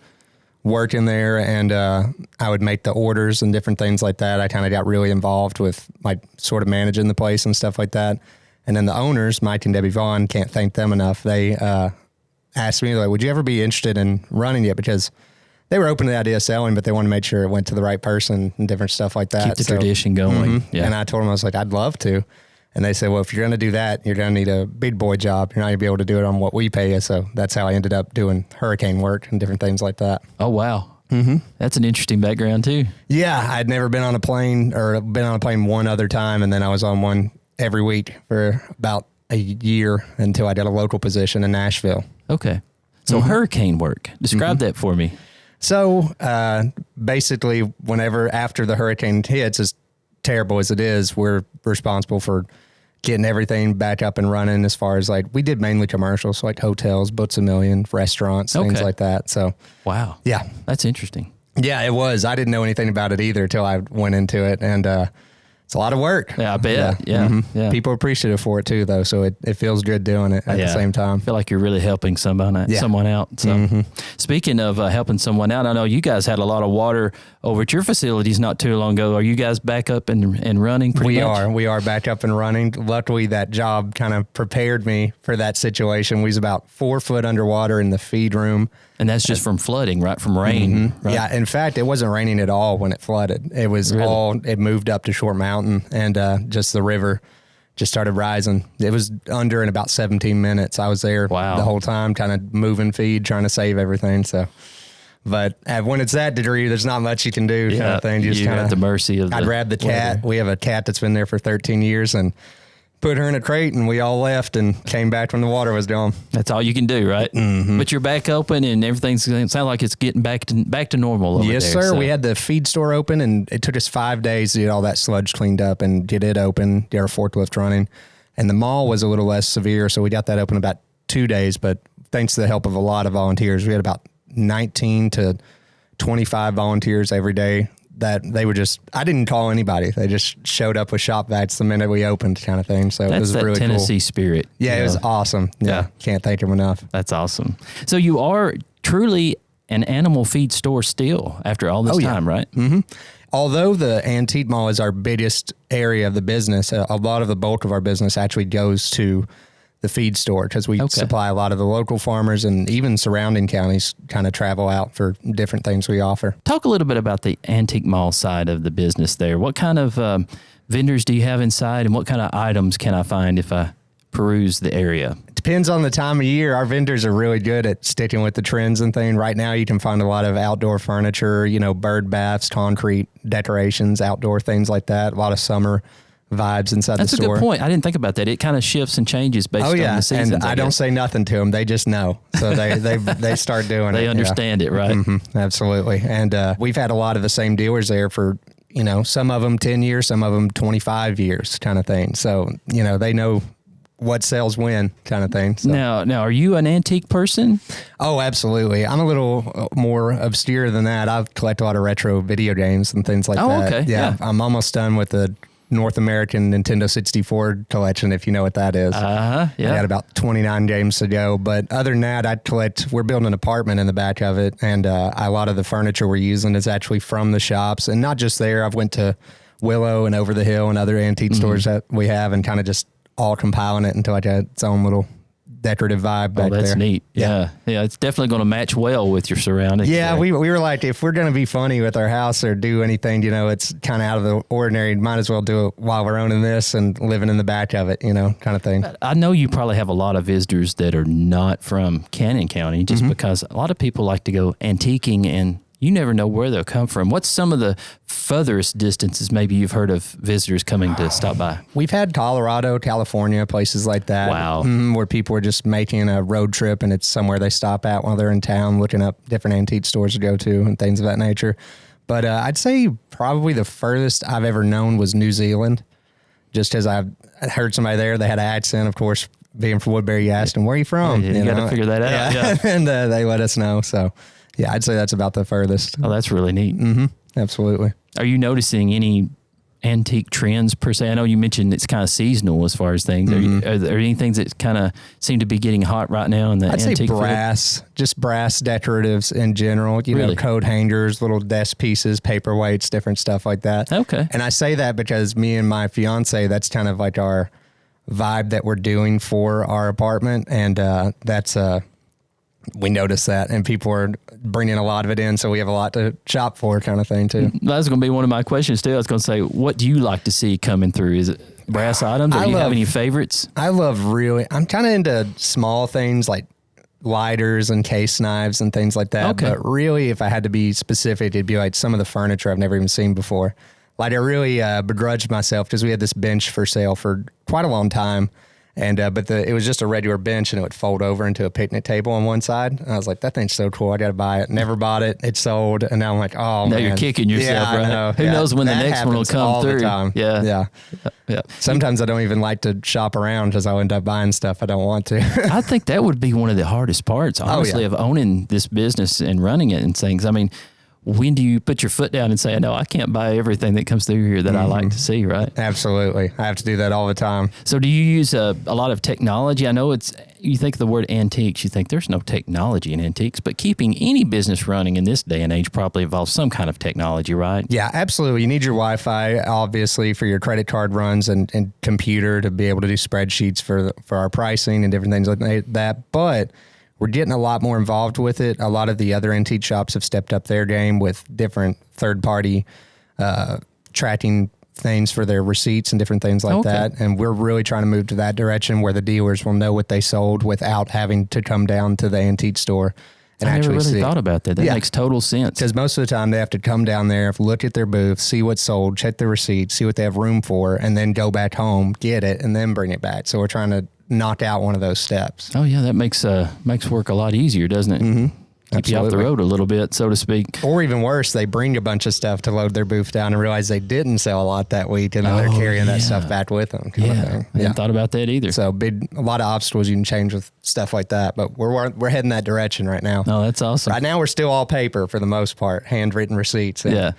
working there, and I would make the orders and different things like that. I kind of got really involved with like sort of managing the place and stuff like that. And then the owners, Mike and Debbie Vaughn, can't thank them enough. They asked me, like, would you ever be interested in running it? Because they were open to the idea of selling, but they wanted to make sure it went to the right person and different stuff like that. Keep the tradition going. Mm-hmm. Yeah. And I told them, I was like, I'd love to. And they said, well, if you're going to do that, you're going to need a big boy job. You're not going to be able to do it on what we pay you. So that's how I ended up doing hurricane work and different things like that. Oh, wow. Mm-hmm. That's an interesting background, too. Yeah. I'd never been on a plane, or been on a plane one other time. And then I was on one every week for about a year until I got a local position in Nashville. Okay. So hurricane work, describe that for me. So basically, whenever after the hurricane hits, as terrible as it is, we're responsible for getting everything back up and running. As far as like, we did mainly commercials, like hotels, Boots A Million, restaurants, things like that. So wow, yeah, that's interesting. Yeah, it was. I didn't know anything about it either till I went into it, and it's a lot of work. Yeah, I bet. Yeah. Mm-hmm. Yeah. People are appreciative for it too, though. So it feels good doing it at the same time. I feel like you're really helping someone out. So speaking of helping someone out, I know you guys had a lot of water over at your facilities not too long ago. Are you guys back up and running pretty much? We are back up and running. Luckily, that job kind of prepared me for that situation. We was about 4 foot underwater in the feed room. And that's just from flooding, right? From rain. Mm-hmm. Right? Yeah. In fact, it wasn't raining at all when it flooded. It was it moved up to Short Mountain, and just the river just started rising. It was under in about 17 minutes. I was there the whole time, kind of moving feed, trying to save everything. So, but when it's that degree, there's not much you can do, kind of thing. You're at the mercy of I grabbed the cat. weather. We have a cat that's been there for 13 years and put her in a crate, and we all left and came back when the water was gone. That's all you can do, right? Mm-hmm. But you're back open, and everything's it sounds like it's getting back to normal over yes, there. sir. So. We had the feed store open, and it took us 5 days to get all that sludge cleaned up and get it open, get our forklift running. And the mall was a little less severe, so we got that open about 2 days. But thanks to the help of a lot of volunteers, we had about 19 to 25 volunteers every day. That they were just, I didn't call anybody. They just showed up with shop vacs the minute we opened, kind of thing. So That's it was that really Tennessee cool. spirit. Yeah, it was awesome. Yeah, can't thank them enough. That's awesome. So you are truly an animal feed store still after all this time, right? Mm-hmm. Although the antique mall is our biggest area of the business, a lot of the bulk of our business actually goes to the feed store because we supply a lot of the local farmers, and even surrounding counties kind of travel out for different things we offer. Talk a little bit about the antique mall side of the business there. What kind of vendors do you have inside, and what kind of items can I find if I peruse the area? It depends on the time of year. Our vendors are really good at sticking with the trends and things. Right now, you can find a lot of outdoor furniture, bird baths, concrete decorations, outdoor things like that. A lot of summer vibes inside the store. That's a good point. I didn't think about that. It kind of shifts and changes based on the seasons. And I don't say nothing to them. They just know. So they start doing it. They understand it, right? Mm-hmm, absolutely. And we've had a lot of the same dealers there for, some of them 10 years, some of them 25 years kind of thing. So, they know what sells when kind of thing. So. Now, are you an antique person? Oh, absolutely. I'm a little more obscure than that. I collect a lot of retro video games and things like that. Oh, okay. Yeah. I'm almost done with the North American Nintendo 64 collection, if you know what that is. Yeah. I got about 29 games to go. But other than that, we're building an apartment in the back of it, and a lot of the furniture we're using is actually from the shops. And not just there. I've went to Willow and Over the Hill and other antique stores that we have, and kind of just all compiling it into its own little decorative vibe back there. Oh, that's neat. Yeah. It's definitely going to match well with your surroundings. Yeah, there. we were like, if we're going to be funny with our house or do anything, it's kind of out of the ordinary, might as well do it while we're owning this and living in the back of it, kind of thing. I know you probably have a lot of visitors that are not from Cannon County, just because a lot of people like to go antiquing, and you never know where they'll come from. What's some of the furthest distances maybe you've heard of visitors coming to stop by? We've had Colorado, California, places like that. Wow. Where people are just making a road trip, and it's somewhere they stop at while they're in town, looking up different antique stores to go to and things of that nature. But I'd say probably the furthest I've ever known was New Zealand, just as I've heard somebody there. They had an accent, of course. Being from Woodbury, you asked them, where are you from? You got to figure that out. Yeah. And they let us know. So, yeah, I'd say that's about the furthest. Oh, that's really neat. Mm-hmm. Absolutely. Are you noticing any antique trends per se? I know you mentioned it's kind of seasonal as far as things. Are there any things that kind of seem to be getting hot right now in the I'd antique say brass, just brass decoratives in general. Really? Coat hangers, little desk pieces, paperweights, different stuff like that. Okay. And I say that because me and my fiance, that's kind of like our vibe that we're doing for our apartment, and that's we notice that, and people are bringing a lot of it in, so we have a lot to shop for, kind of thing too. That was going to be one of my questions too. I was going to say, what do you like to see coming through? Is it brass items, or do you have any favorites? I'm kind of into small things like lighters and case knives and things like that. Okay. But really, if I had to be specific, it'd be like some of the furniture I've never even seen before. Like I really begrudged myself because we had this bench for sale for quite a long time. And it was just a regular bench, and it would fold over into a picnic table on one side. And I was like, that thing's so cool. I got to buy it. Never bought it. It sold. And now I'm like, oh, now man. you're kicking yourself, yeah, right? I know. Who knows when the next one will come all through. The time. Yeah. Sometimes I don't even like to shop around because I'll end up buying stuff I don't want to. I think that would be one of the hardest parts, honestly, of owning this business and running it and things. I mean, when do you put your foot down and say, no, I can't buy everything that comes through here that I like to see, right? Absolutely. I have to do that all the time. So do you use a lot of technology? I know you think of the word antiques, you think there's no technology in antiques, but keeping any business running in this day and age probably involves some kind of technology, right? Yeah, absolutely. You need your Wi-Fi, obviously, for your credit card runs and computer to be able to do spreadsheets for our pricing and different things like that. But we're getting a lot more involved with it. A lot of the other antique shops have stepped up their game with different third-party tracking things for their receipts and different things like that. And we're really trying to move to that direction where the dealers will know what they sold without having to come down to the antique store. And I never actually really thought about that. That makes total sense. Because most of the time they have to come down there, look at their booth, see what's sold, check the receipts, see what they have room for, and then go back home, get it, and then bring it back. So we're trying to knock out one of those steps. Oh yeah, that makes work a lot easier, doesn't it? Mm-hmm. Keep you off the road a little bit, so to speak. Or even worse, they bring a bunch of stuff to load their booth down and realize they didn't sell a lot that week, and they're carrying that stuff back with them. I hadn't thought about that either. So a lot of obstacles you can change with stuff like that, but we're heading that direction right now. Oh, that's awesome. Right now we're still all paper for the most part, handwritten receipts. Yeah.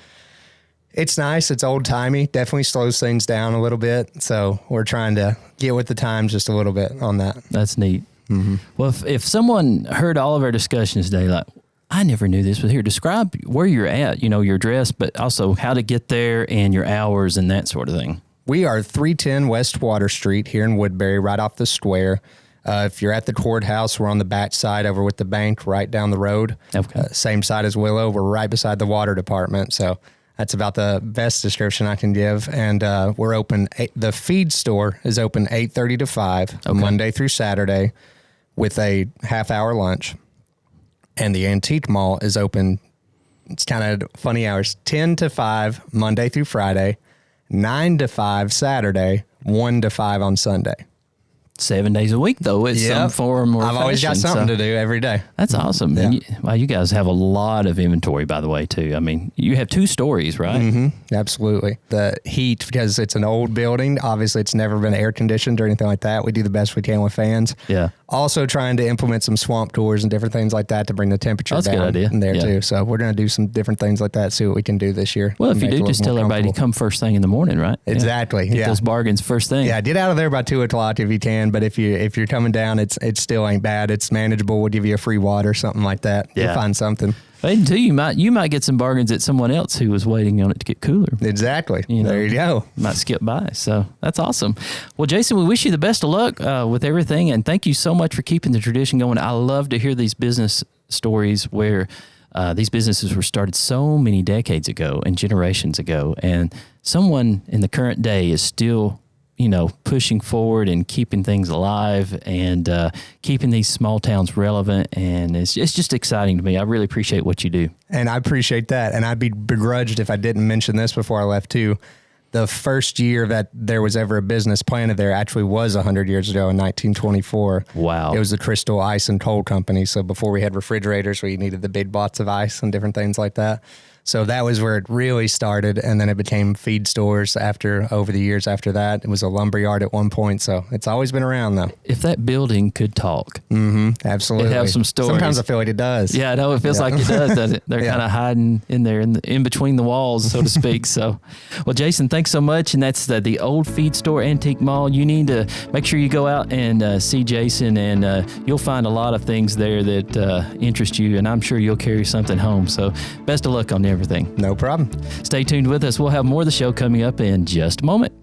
It's nice. It's old timey. Definitely slows things down a little bit. So we're trying to get with the times just a little bit on that. That's neat. Mm-hmm. Well, if someone heard all of our discussions today, like, I never knew this, but here, describe where you're at, your address, but also how to get there and your hours and that sort of thing. We are 310 West Water Street here in Woodbury, right off the square. If you're at the courthouse, we're on the back side over with the bank right down the road. Okay. Same side as Willow. We're right beside the water department. So that's about the best description I can give. And we're open. The feed store is open 8:30 to 5, Monday through Saturday, with a half-hour lunch. And the antique mall is open, it's kind of funny hours, 10 to 5, Monday through Friday, 9 to 5 Saturday, 1 to 5 on Sunday. 7 days a week, though, it's some form or I've always got something to do every day. That's awesome. Yeah. And you guys have a lot of inventory, by the way, too. I mean, you have 2 stories, right? Mm-hmm. Absolutely. The heat, because it's an old building, obviously it's never been air conditioned or anything like that. We do the best we can with fans. Yeah. Also trying to implement some swamp tours and different things like that to bring the temperature down. That's a good idea. In there too. So we're going to do some different things like that, see what we can do this year. Well, if you do, just tell everybody to come first thing in the morning, right? Exactly. Get those bargains first thing. Yeah, get out of there by 2 o'clock if you can. But if you're coming down, it still ain't bad. It's manageable. We'll give you a free water, something like that. Yeah. You'll find something. And too, you might get some bargains at someone else who was waiting on it to get cooler. Exactly. There you go. Might skip by. So that's awesome. Well, Jason, we wish you the best of luck with everything, and thank you so much for keeping the tradition going. I love to hear these business stories where these businesses were started so many decades ago and generations ago, and someone in the current day is still pushing forward and keeping things alive and keeping these small towns relevant. And it's just exciting to me. I really appreciate what you do. And I appreciate that. And I'd be begrudged if I didn't mention this before I left too. The first year that there was ever a business planted there actually was 100 years ago in 1924. Wow. It was the Crystal Ice and Cold Company. So before we had refrigerators where you needed the big bots of ice and different things like that. So that was where it really started, and then it became feed stores over the years after that. It was a lumberyard at one point, so it's always been around, though. If that building could talk. Mm-hmm, absolutely. It'd have some stories. Sometimes I feel like it does. Yeah, I know. It feels like it does, doesn't it? They're kind of hiding in there, in between the walls, so to speak. So, well, Jason, thanks so much, and that's the Old Feed Store Antique Mall. You need to make sure you go out and see Jason, and you'll find a lot of things there that interest you, and I'm sure you'll carry something home. So best of luck on everything. No problem. Stay tuned with us. We'll have more of the show coming up in just a moment.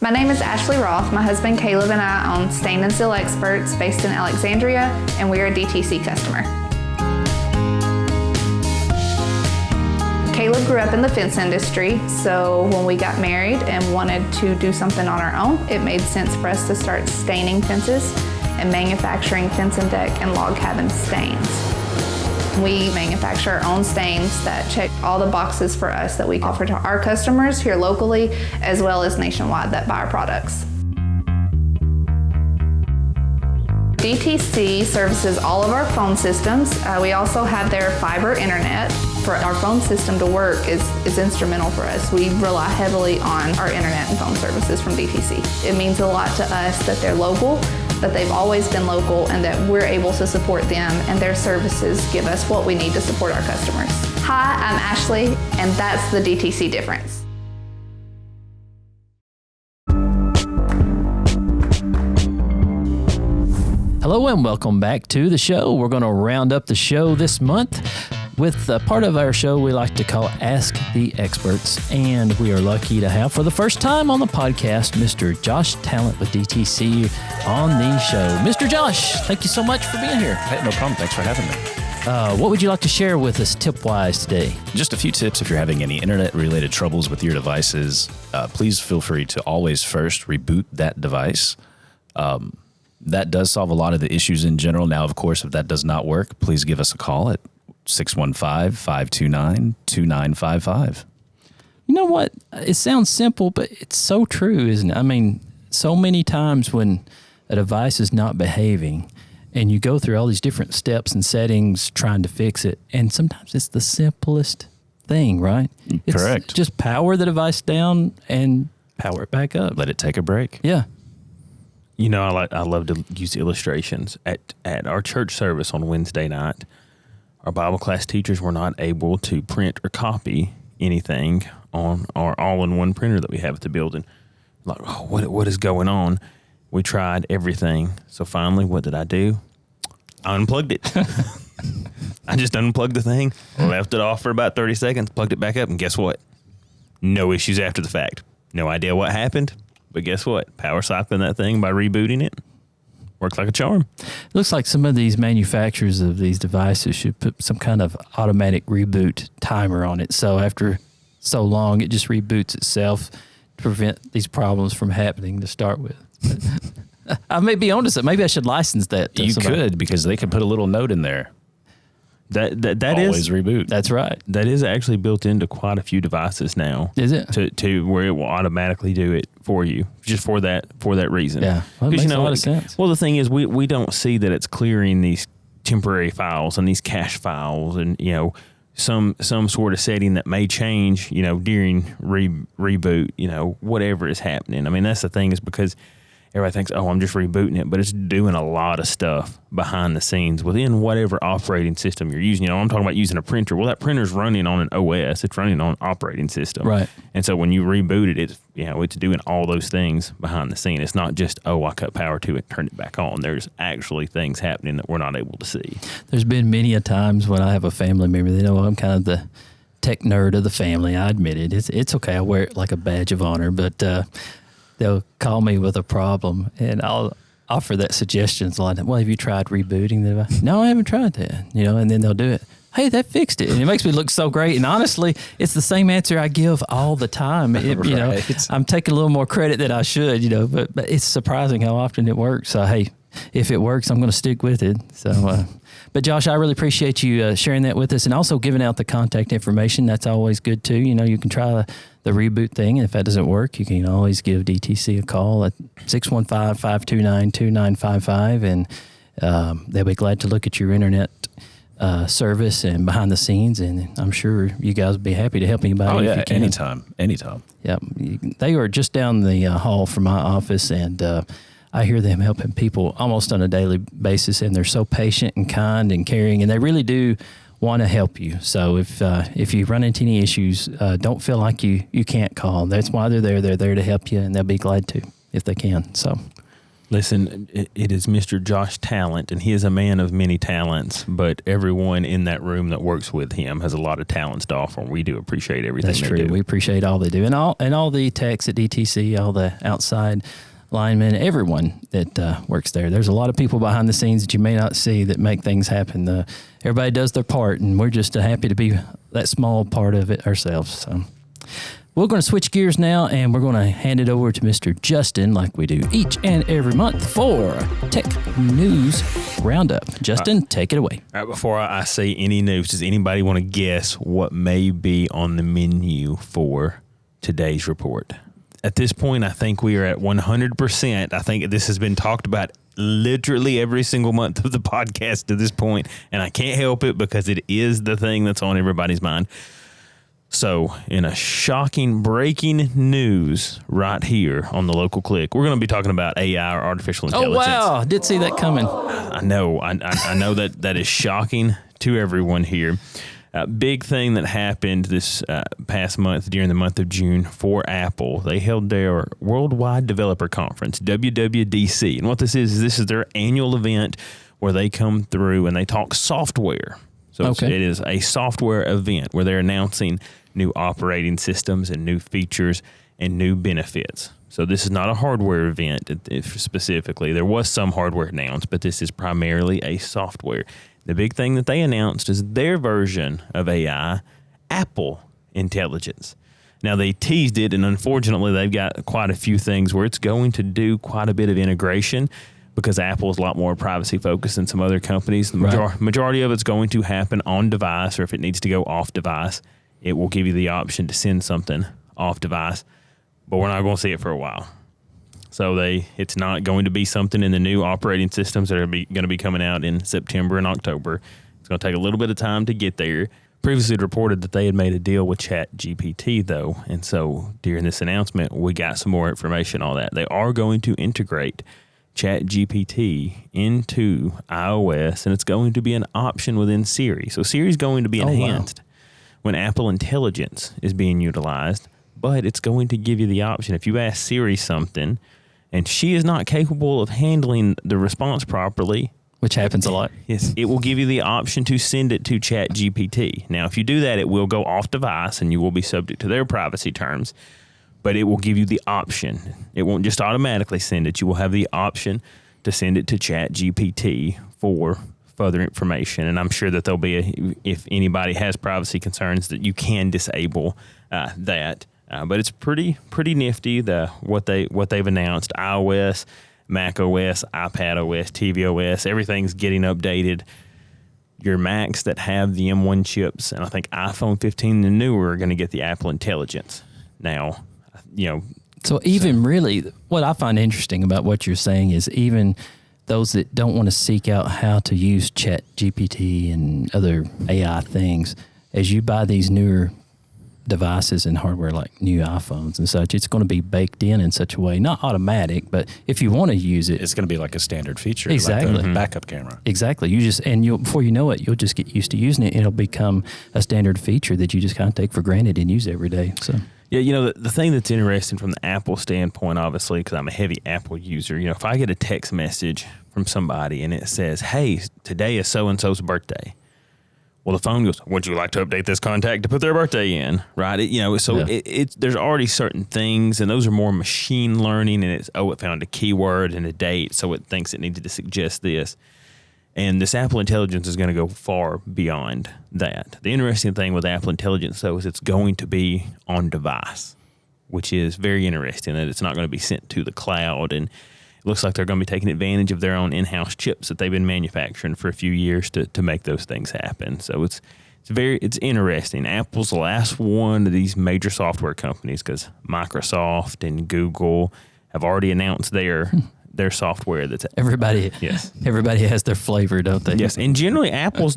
My name is Ashley Roth. My husband Caleb and I own Stain and Seal Experts based in Alexandria, and we're a DTC customer. Caleb grew up in the fence industry, so when we got married and wanted to do something on our own, it made sense for us to start staining fences and manufacturing fence and deck and log cabin stains. We manufacture our own stains that check all the boxes for us that we offer to our customers here locally as well as nationwide that buy our products. DTC services all of our phone systems. We also have their fiber internet. For our phone system to work is instrumental for us. We rely heavily on our internet and phone services from DTC. It means a lot to us that they're local, that they've always been local, and that we're able to support them, and their services give us what we need to support our customers. Hi, I'm Ashley, and that's the DTC difference. Hello and welcome back to the show. We're going to round up the show this month with a part of our show we like to call Ask the Experts. And we are lucky to have, for the first time on the podcast, Mr. Josh Talent with DTC on the show. Mr. Josh, thank you so much for being here. Hey, no problem. Thanks for having me. What would you like to share with us tip-wise today? Just a few tips if you're having any internet-related troubles with your devices. Please feel free to always first reboot that device. That does solve a lot of the issues in general. Now, of course, if that does not work, please give us a call at 615-529-2955. You know what? It sounds simple, but it's so true, isn't it? I mean, so many times when a device is not behaving and you go through all these different steps and settings trying to fix it, and sometimes it's the simplest thing, right? Correct. It's just power the device down and power it back up. Let it take a break. Yeah. You know, I love to use illustrations. At our church service on Wednesday night, our Bible class teachers were not able to print or copy anything on our all-in-one printer that we have at the building. Like, oh, what is going on? We tried everything. So finally, what did I do? I unplugged it. I just unplugged the thing, left it off for about 30 seconds, plugged it back up, and guess what? No issues after the fact. No idea what happened, but guess what? Power cycling that thing by rebooting it worked like a charm. It looks like some of these manufacturers of these devices should put some kind of automatic reboot timer on it. So after so long, it just reboots itself to prevent these problems from happening to start with. I may be onto something. Maybe I should license that. You could, because they could put a little note in there. That Always is reboot. That's right. That is actually built into quite a few devices now. Is it? To where it will automatically do it for you, just for that reason. Yeah, well, it makes a lot of sense. Well, the thing is, we don't see that it's clearing these temporary files and these cache files, and some sort of setting that may change, during reboot, whatever is happening. I mean, that's the thing, is because everybody thinks, oh, I'm just rebooting it, but it's doing a lot of stuff behind the scenes within whatever operating system you're using. I'm talking about using a printer. Well, that printer's running on an OS. It's running on an operating system. Right. And so when you reboot it, it's doing all those things behind the scene. It's not just, oh, I cut power to it, turn it back on. There's actually things happening that we're not able to see. There's been many a times when I have a family member, they know I'm kind of the tech nerd of the family. I admit it. It's okay. I wear it like a badge of honor, but they'll call me with a problem, and I'll offer that suggestions like, well, have you tried rebooting the device? No, I haven't tried that, and then they'll do it. Hey, that fixed it. And it makes me look so great. And honestly, it's the same answer I give all the time. Right. I'm taking a little more credit than I should, but it's surprising how often it works. So, hey, if it works, I'm going to stick with it. So, but Josh, I really appreciate you sharing that with us, and also giving out the contact information. That's always good too. You can try the reboot thing, and if that doesn't work, you can always give DTC a call at 615-529-2955, and they'll be glad to look at your internet service and behind the scenes, and I'm sure you guys would be happy to help anybody. If you can. Anytime. Yeah, they are just down the hall from my office, and I hear them helping people almost on a daily basis, and they're so patient and kind and caring, and they really do want to help you. So if you run into any issues, don't feel like you can't call. That's why they're there. They're there to help you, and they'll be glad to if they can. So, listen, it is Mr. Josh Talent, and he is a man of many talents, but everyone in that room that works with him has a lot of talents to offer. We do appreciate everything that's they true. do. We appreciate all they do, and all the techs at DTC, all the outside linemen, everyone that works there. There's a lot of people behind the scenes that you may not see that make things happen. Everybody does their part, and we're just happy to be that small part of it ourselves. So we're going to switch gears now, and we're going to hand it over to Mr. Justin, like we do each and every month, for Tech News Roundup. Justin, take it away. All right, before I say any news, does anybody want to guess what may be on the menu for today's report? At this point, I think we are at 100%. I think this has been talked about literally every single month of the podcast to this point, and I can't help it because it is the thing that's on everybody's mind. So, in a shocking breaking news right here on the local click, we're going to be talking about AI, or artificial intelligence. Oh, wow. I did see that coming. I know. I know that is shocking to everyone here. Big thing that happened this past month, during the month of June, for Apple. They held their Worldwide Developer Conference, WWDC. And what this is their annual event where they come through and they talk software. So it is a software event where they're announcing new operating systems and new features and new benefits. So this is not a hardware event specifically. There was some hardware announced, but this is primarily a software. The big thing that they announced is their version of AI, Apple Intelligence. Now, they teased it, and unfortunately, they've got quite a few things where it's going to do quite a bit of integration because Apple is a lot more privacy-focused than some other companies. The majority of it's going to happen on device, or if it needs to go off device, it will give you the option to send something off device, but we're not going to see it for a while. So it's not going to be something in the new operating systems that are going to be coming out in September and October. It's going to take a little bit of time to get there. Previously reported that they had made a deal with ChatGPT, though, and so during this announcement, we got some more information on that. They are going to integrate ChatGPT into iOS, and it's going to be an option within Siri. So Siri is going to be enhanced when Apple Intelligence is being utilized, but it's going to give you the option. If you ask Siri something, and she is not capable of handling the response properly, which happens a lot. Yes, it will give you the option to send it to ChatGPT. Now, if you do that, it will go off device and you will be subject to their privacy terms, but it will give you the option. It won't just automatically send it. You will have the option to send it to ChatGPT for further information. And I'm sure that there'll be, if anybody has privacy concerns, that you can disable that. But it's pretty nifty, what they've announced. iOS, Mac OS, iPad OS, TV OS, everything's getting updated. Your Macs that have the M1 chips, and I think iPhone 15 and newer are going to get the Apple Intelligence. Now, really, what I find interesting about what you're saying is even those that don't want to seek out how to use ChatGPT and other AI things, as you buy these newer devices and hardware like new iPhones and such, it's going to be baked in such a way, not automatic, but if you want to use it, it's going to be like a standard feature, exactly, like the backup camera. Exactly. Before you know it, you'll just get used to using it. It'll become a standard feature that you just kind of take for granted and use every day. So. Yeah, the thing that's interesting from the Apple standpoint, obviously, because I'm a heavy Apple user, if I get a text message from somebody and it says, hey, today is so-and-so's birthday. Well, the phone goes, would you like to update this contact to put their birthday in? Right? There's already certain things, and those are more machine learning, and it found a keyword and a date, so it thinks it needed to suggest this. And this Apple Intelligence is going to go far beyond that. The interesting thing with Apple Intelligence, though, is it's going to be on device, which is very interesting, that it's not going to be sent to the cloud. And it looks like they're going to be taking advantage of their own in-house chips that they've been manufacturing for a few years to make those things happen. So it's interesting. Apple's the last one of these major software companies, because Microsoft and Google have already announced their software. That's everybody. Yes, everybody has their flavor, don't they? Yes, and generally Apple's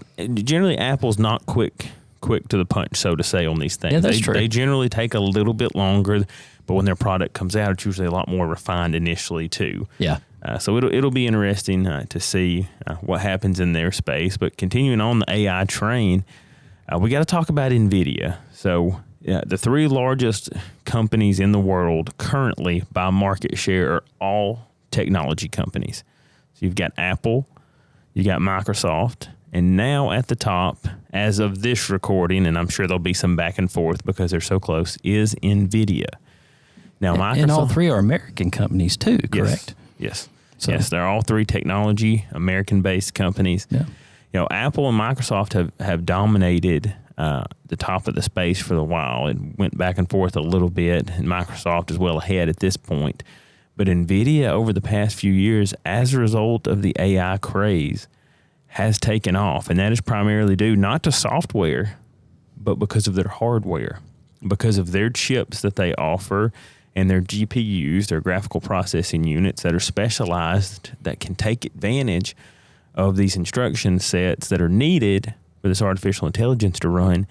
not quick to the punch, so to say, on these things. Yeah, that's true. They generally take a little bit longer, but when their product comes out, it's usually a lot more refined initially too. Yeah. So it'll be interesting to see what happens in their space. But continuing on the AI train, we got to talk about NVIDIA. So the three largest companies in the world currently by market share are all technology companies. So you've got Apple, you got Microsoft, and now at the top, as of this recording, and I'm sure there'll be some back and forth because they're so close, is NVIDIA. Now, Microsoft, and all three are American companies too, correct? Yes. Yes, they're all three technology, American-based companies. Yeah. Apple and Microsoft have dominated the top of the space for a while. It went back and forth a little bit, and Microsoft is well ahead at this point. But NVIDIA, over the past few years, as a result of the AI craze, has taken off. And that is primarily due not to software, but because of their hardware, because of their chips that they offer and their GPUs, their graphical processing units that are specialized, that can take advantage of these instruction sets that are needed for this artificial intelligence to run.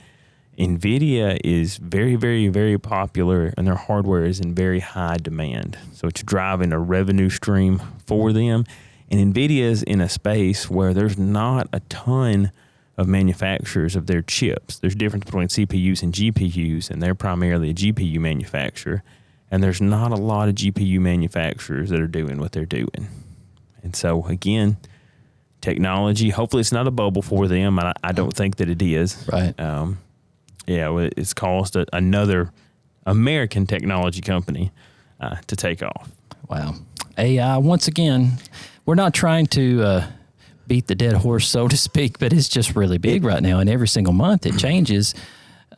NVIDIA is very, very, very popular, and their hardware is in very high demand. So it's driving a revenue stream for them. And NVIDIA is in a space where there's not a ton of manufacturers of their chips. There's a difference between CPUs and GPUs, and they're primarily a GPU manufacturer. And there's not a lot of GPU manufacturers that are doing what they're doing. And so, again, technology, hopefully it's not a bubble for them. I don't think that it is. Right. It's caused another American technology company to take off. Wow. AI, once again, we're not trying to beat the dead horse, so to speak, but it's just really big right now. And every single month it changes.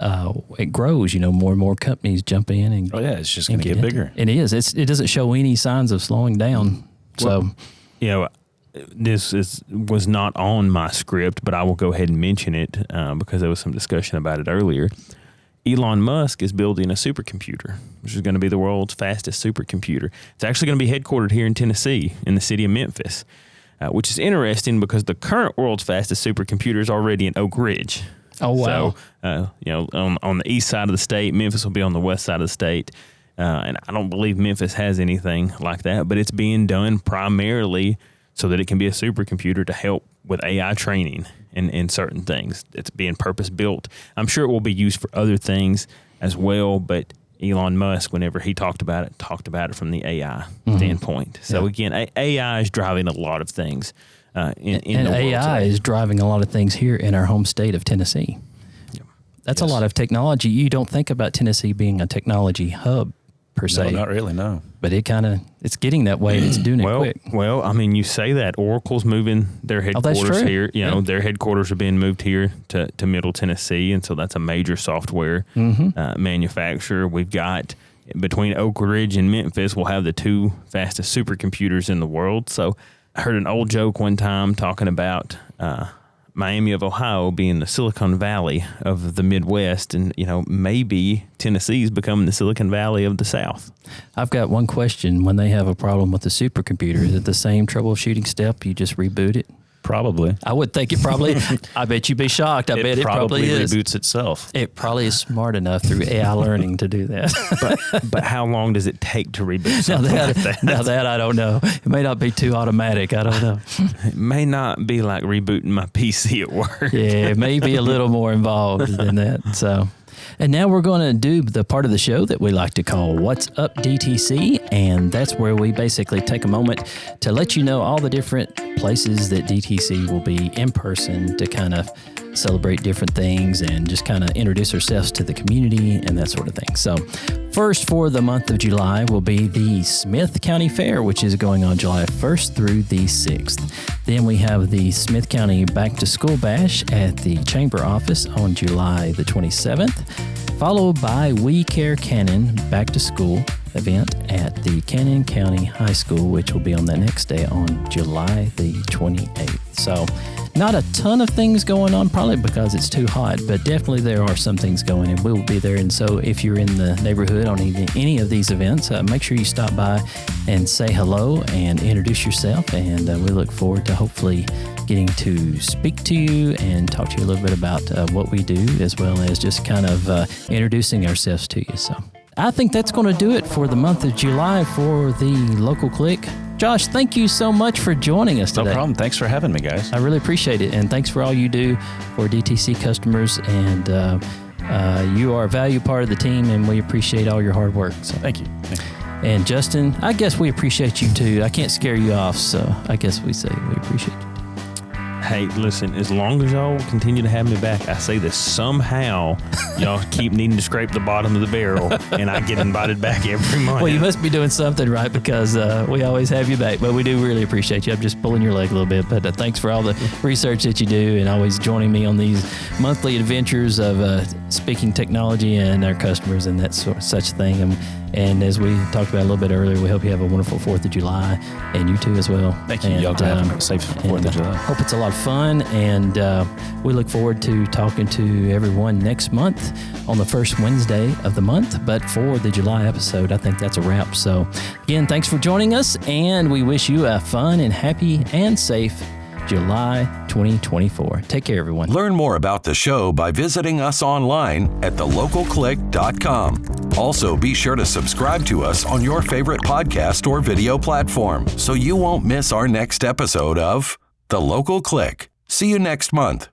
It grows, more and more companies jump in. And it's just going to get bigger. It is. It doesn't show any signs of slowing down. So, this was not on my script, but I will go ahead and mention it because there was some discussion about it earlier. Elon Musk is building a supercomputer, which is going to be the world's fastest supercomputer. It's actually going to be headquartered here in Tennessee, in the city of Memphis, which is interesting because the current world's fastest supercomputer is already in Oak Ridge. Oh, wow. So, on the east side of the state, Memphis will be on the west side of the state. And I don't believe Memphis has anything like that, but it's being done primarily so that it can be a supercomputer to help with AI training and certain things. It's being purpose built. I'm sure it will be used for other things as well, but Elon Musk, whenever he talked about it from the AI standpoint. So again, AI is driving a lot of things in the world AI today. is driving a lot of things here in our home state of Tennessee. Yep. That's a lot of technology. You don't think about Tennessee being a technology hub per se. No, not really, no. But it's getting that way and it's doing it quick. Well, I mean, you say that Oracle's moving their headquarters here. Their headquarters are being moved here to Middle Tennessee, and so that's a major software manufacturer. We've got between Oak Ridge and Memphis, we'll have the two fastest supercomputers in the world. So I heard an old joke one time talking about Miami of Ohio being the Silicon Valley of the Midwest, and maybe Tennessee's becoming the Silicon Valley of the South. I've got one question. When they have a problem with the supercomputer, is it the same troubleshooting step? You just reboot it? Probably. I would think it probably. I bet you'd be shocked. I bet it probably is. Reboots itself. It probably is smart enough through AI learning to do that. But how long does it take to reboot something like that? Now that I don't know. It may not be too automatic. I don't know. It may not be like rebooting my PC at work. Yeah, it may be a little more involved than that. So. And now we're going to do the part of the show that we like to call What's Up DTC, and that's where we basically take a moment to let you know all the different places that DTC will be in person to kind of celebrate different things and just kind of introduce ourselves to the community and that sort of thing. So first for the month of July will be the Smith County Fair, which is going on July 1st through the 6th. Then we have the Smith County Back to School Bash at the Chamber office on July the 27th, followed by We Care Cannon Back to School event at the Cannon County High School, which will be on the next day on July the 28th. So not a ton of things going on, probably because it's too hot, but definitely there are some things going, and we will be there. And so if you're in the neighborhood on any of these events, make sure you stop by and say hello and introduce yourself. And we look forward to hopefully getting to speak to you and talk to you a little bit about what we do, as well as just kind of introducing ourselves to you. So I think that's going to do it for the month of July for the Local Click. Josh, thank you so much for joining us today. No problem. Thanks for having me, guys. I really appreciate it. And thanks for all you do for DTC customers. And you are a valued part of the team, and we appreciate all your hard work. So Thank you. And Justin, I guess we appreciate you too. I can't scare you off, so I guess we say we appreciate you. Hey, listen, as long as y'all continue to have me back, I say this, somehow y'all keep needing to scrape the bottom of the barrel, and I get invited back every month. Well, you must be doing something right, because we always have you back. But we do really appreciate you. I'm just pulling your leg a little bit. But thanks for all the research that you do and always joining me on these monthly adventures of speaking technology and our customers and that such thing. And as we talked about a little bit earlier, we hope you have a wonderful 4th of July, and you too as well. Thank you. Y'all have a safe 4th of July. Hope it's a lot of fun, and we look forward to talking to everyone next month on the first Wednesday of the month. But for the July episode, I think that's a wrap. So again, thanks for joining us, and we wish you a fun and happy and safe July 2024. Take care, everyone. Learn more about the show by visiting us online at thelocalclick.com. Also, be sure to subscribe to us on your favorite podcast or video platform so you won't miss our next episode of The Local Click. See you next month.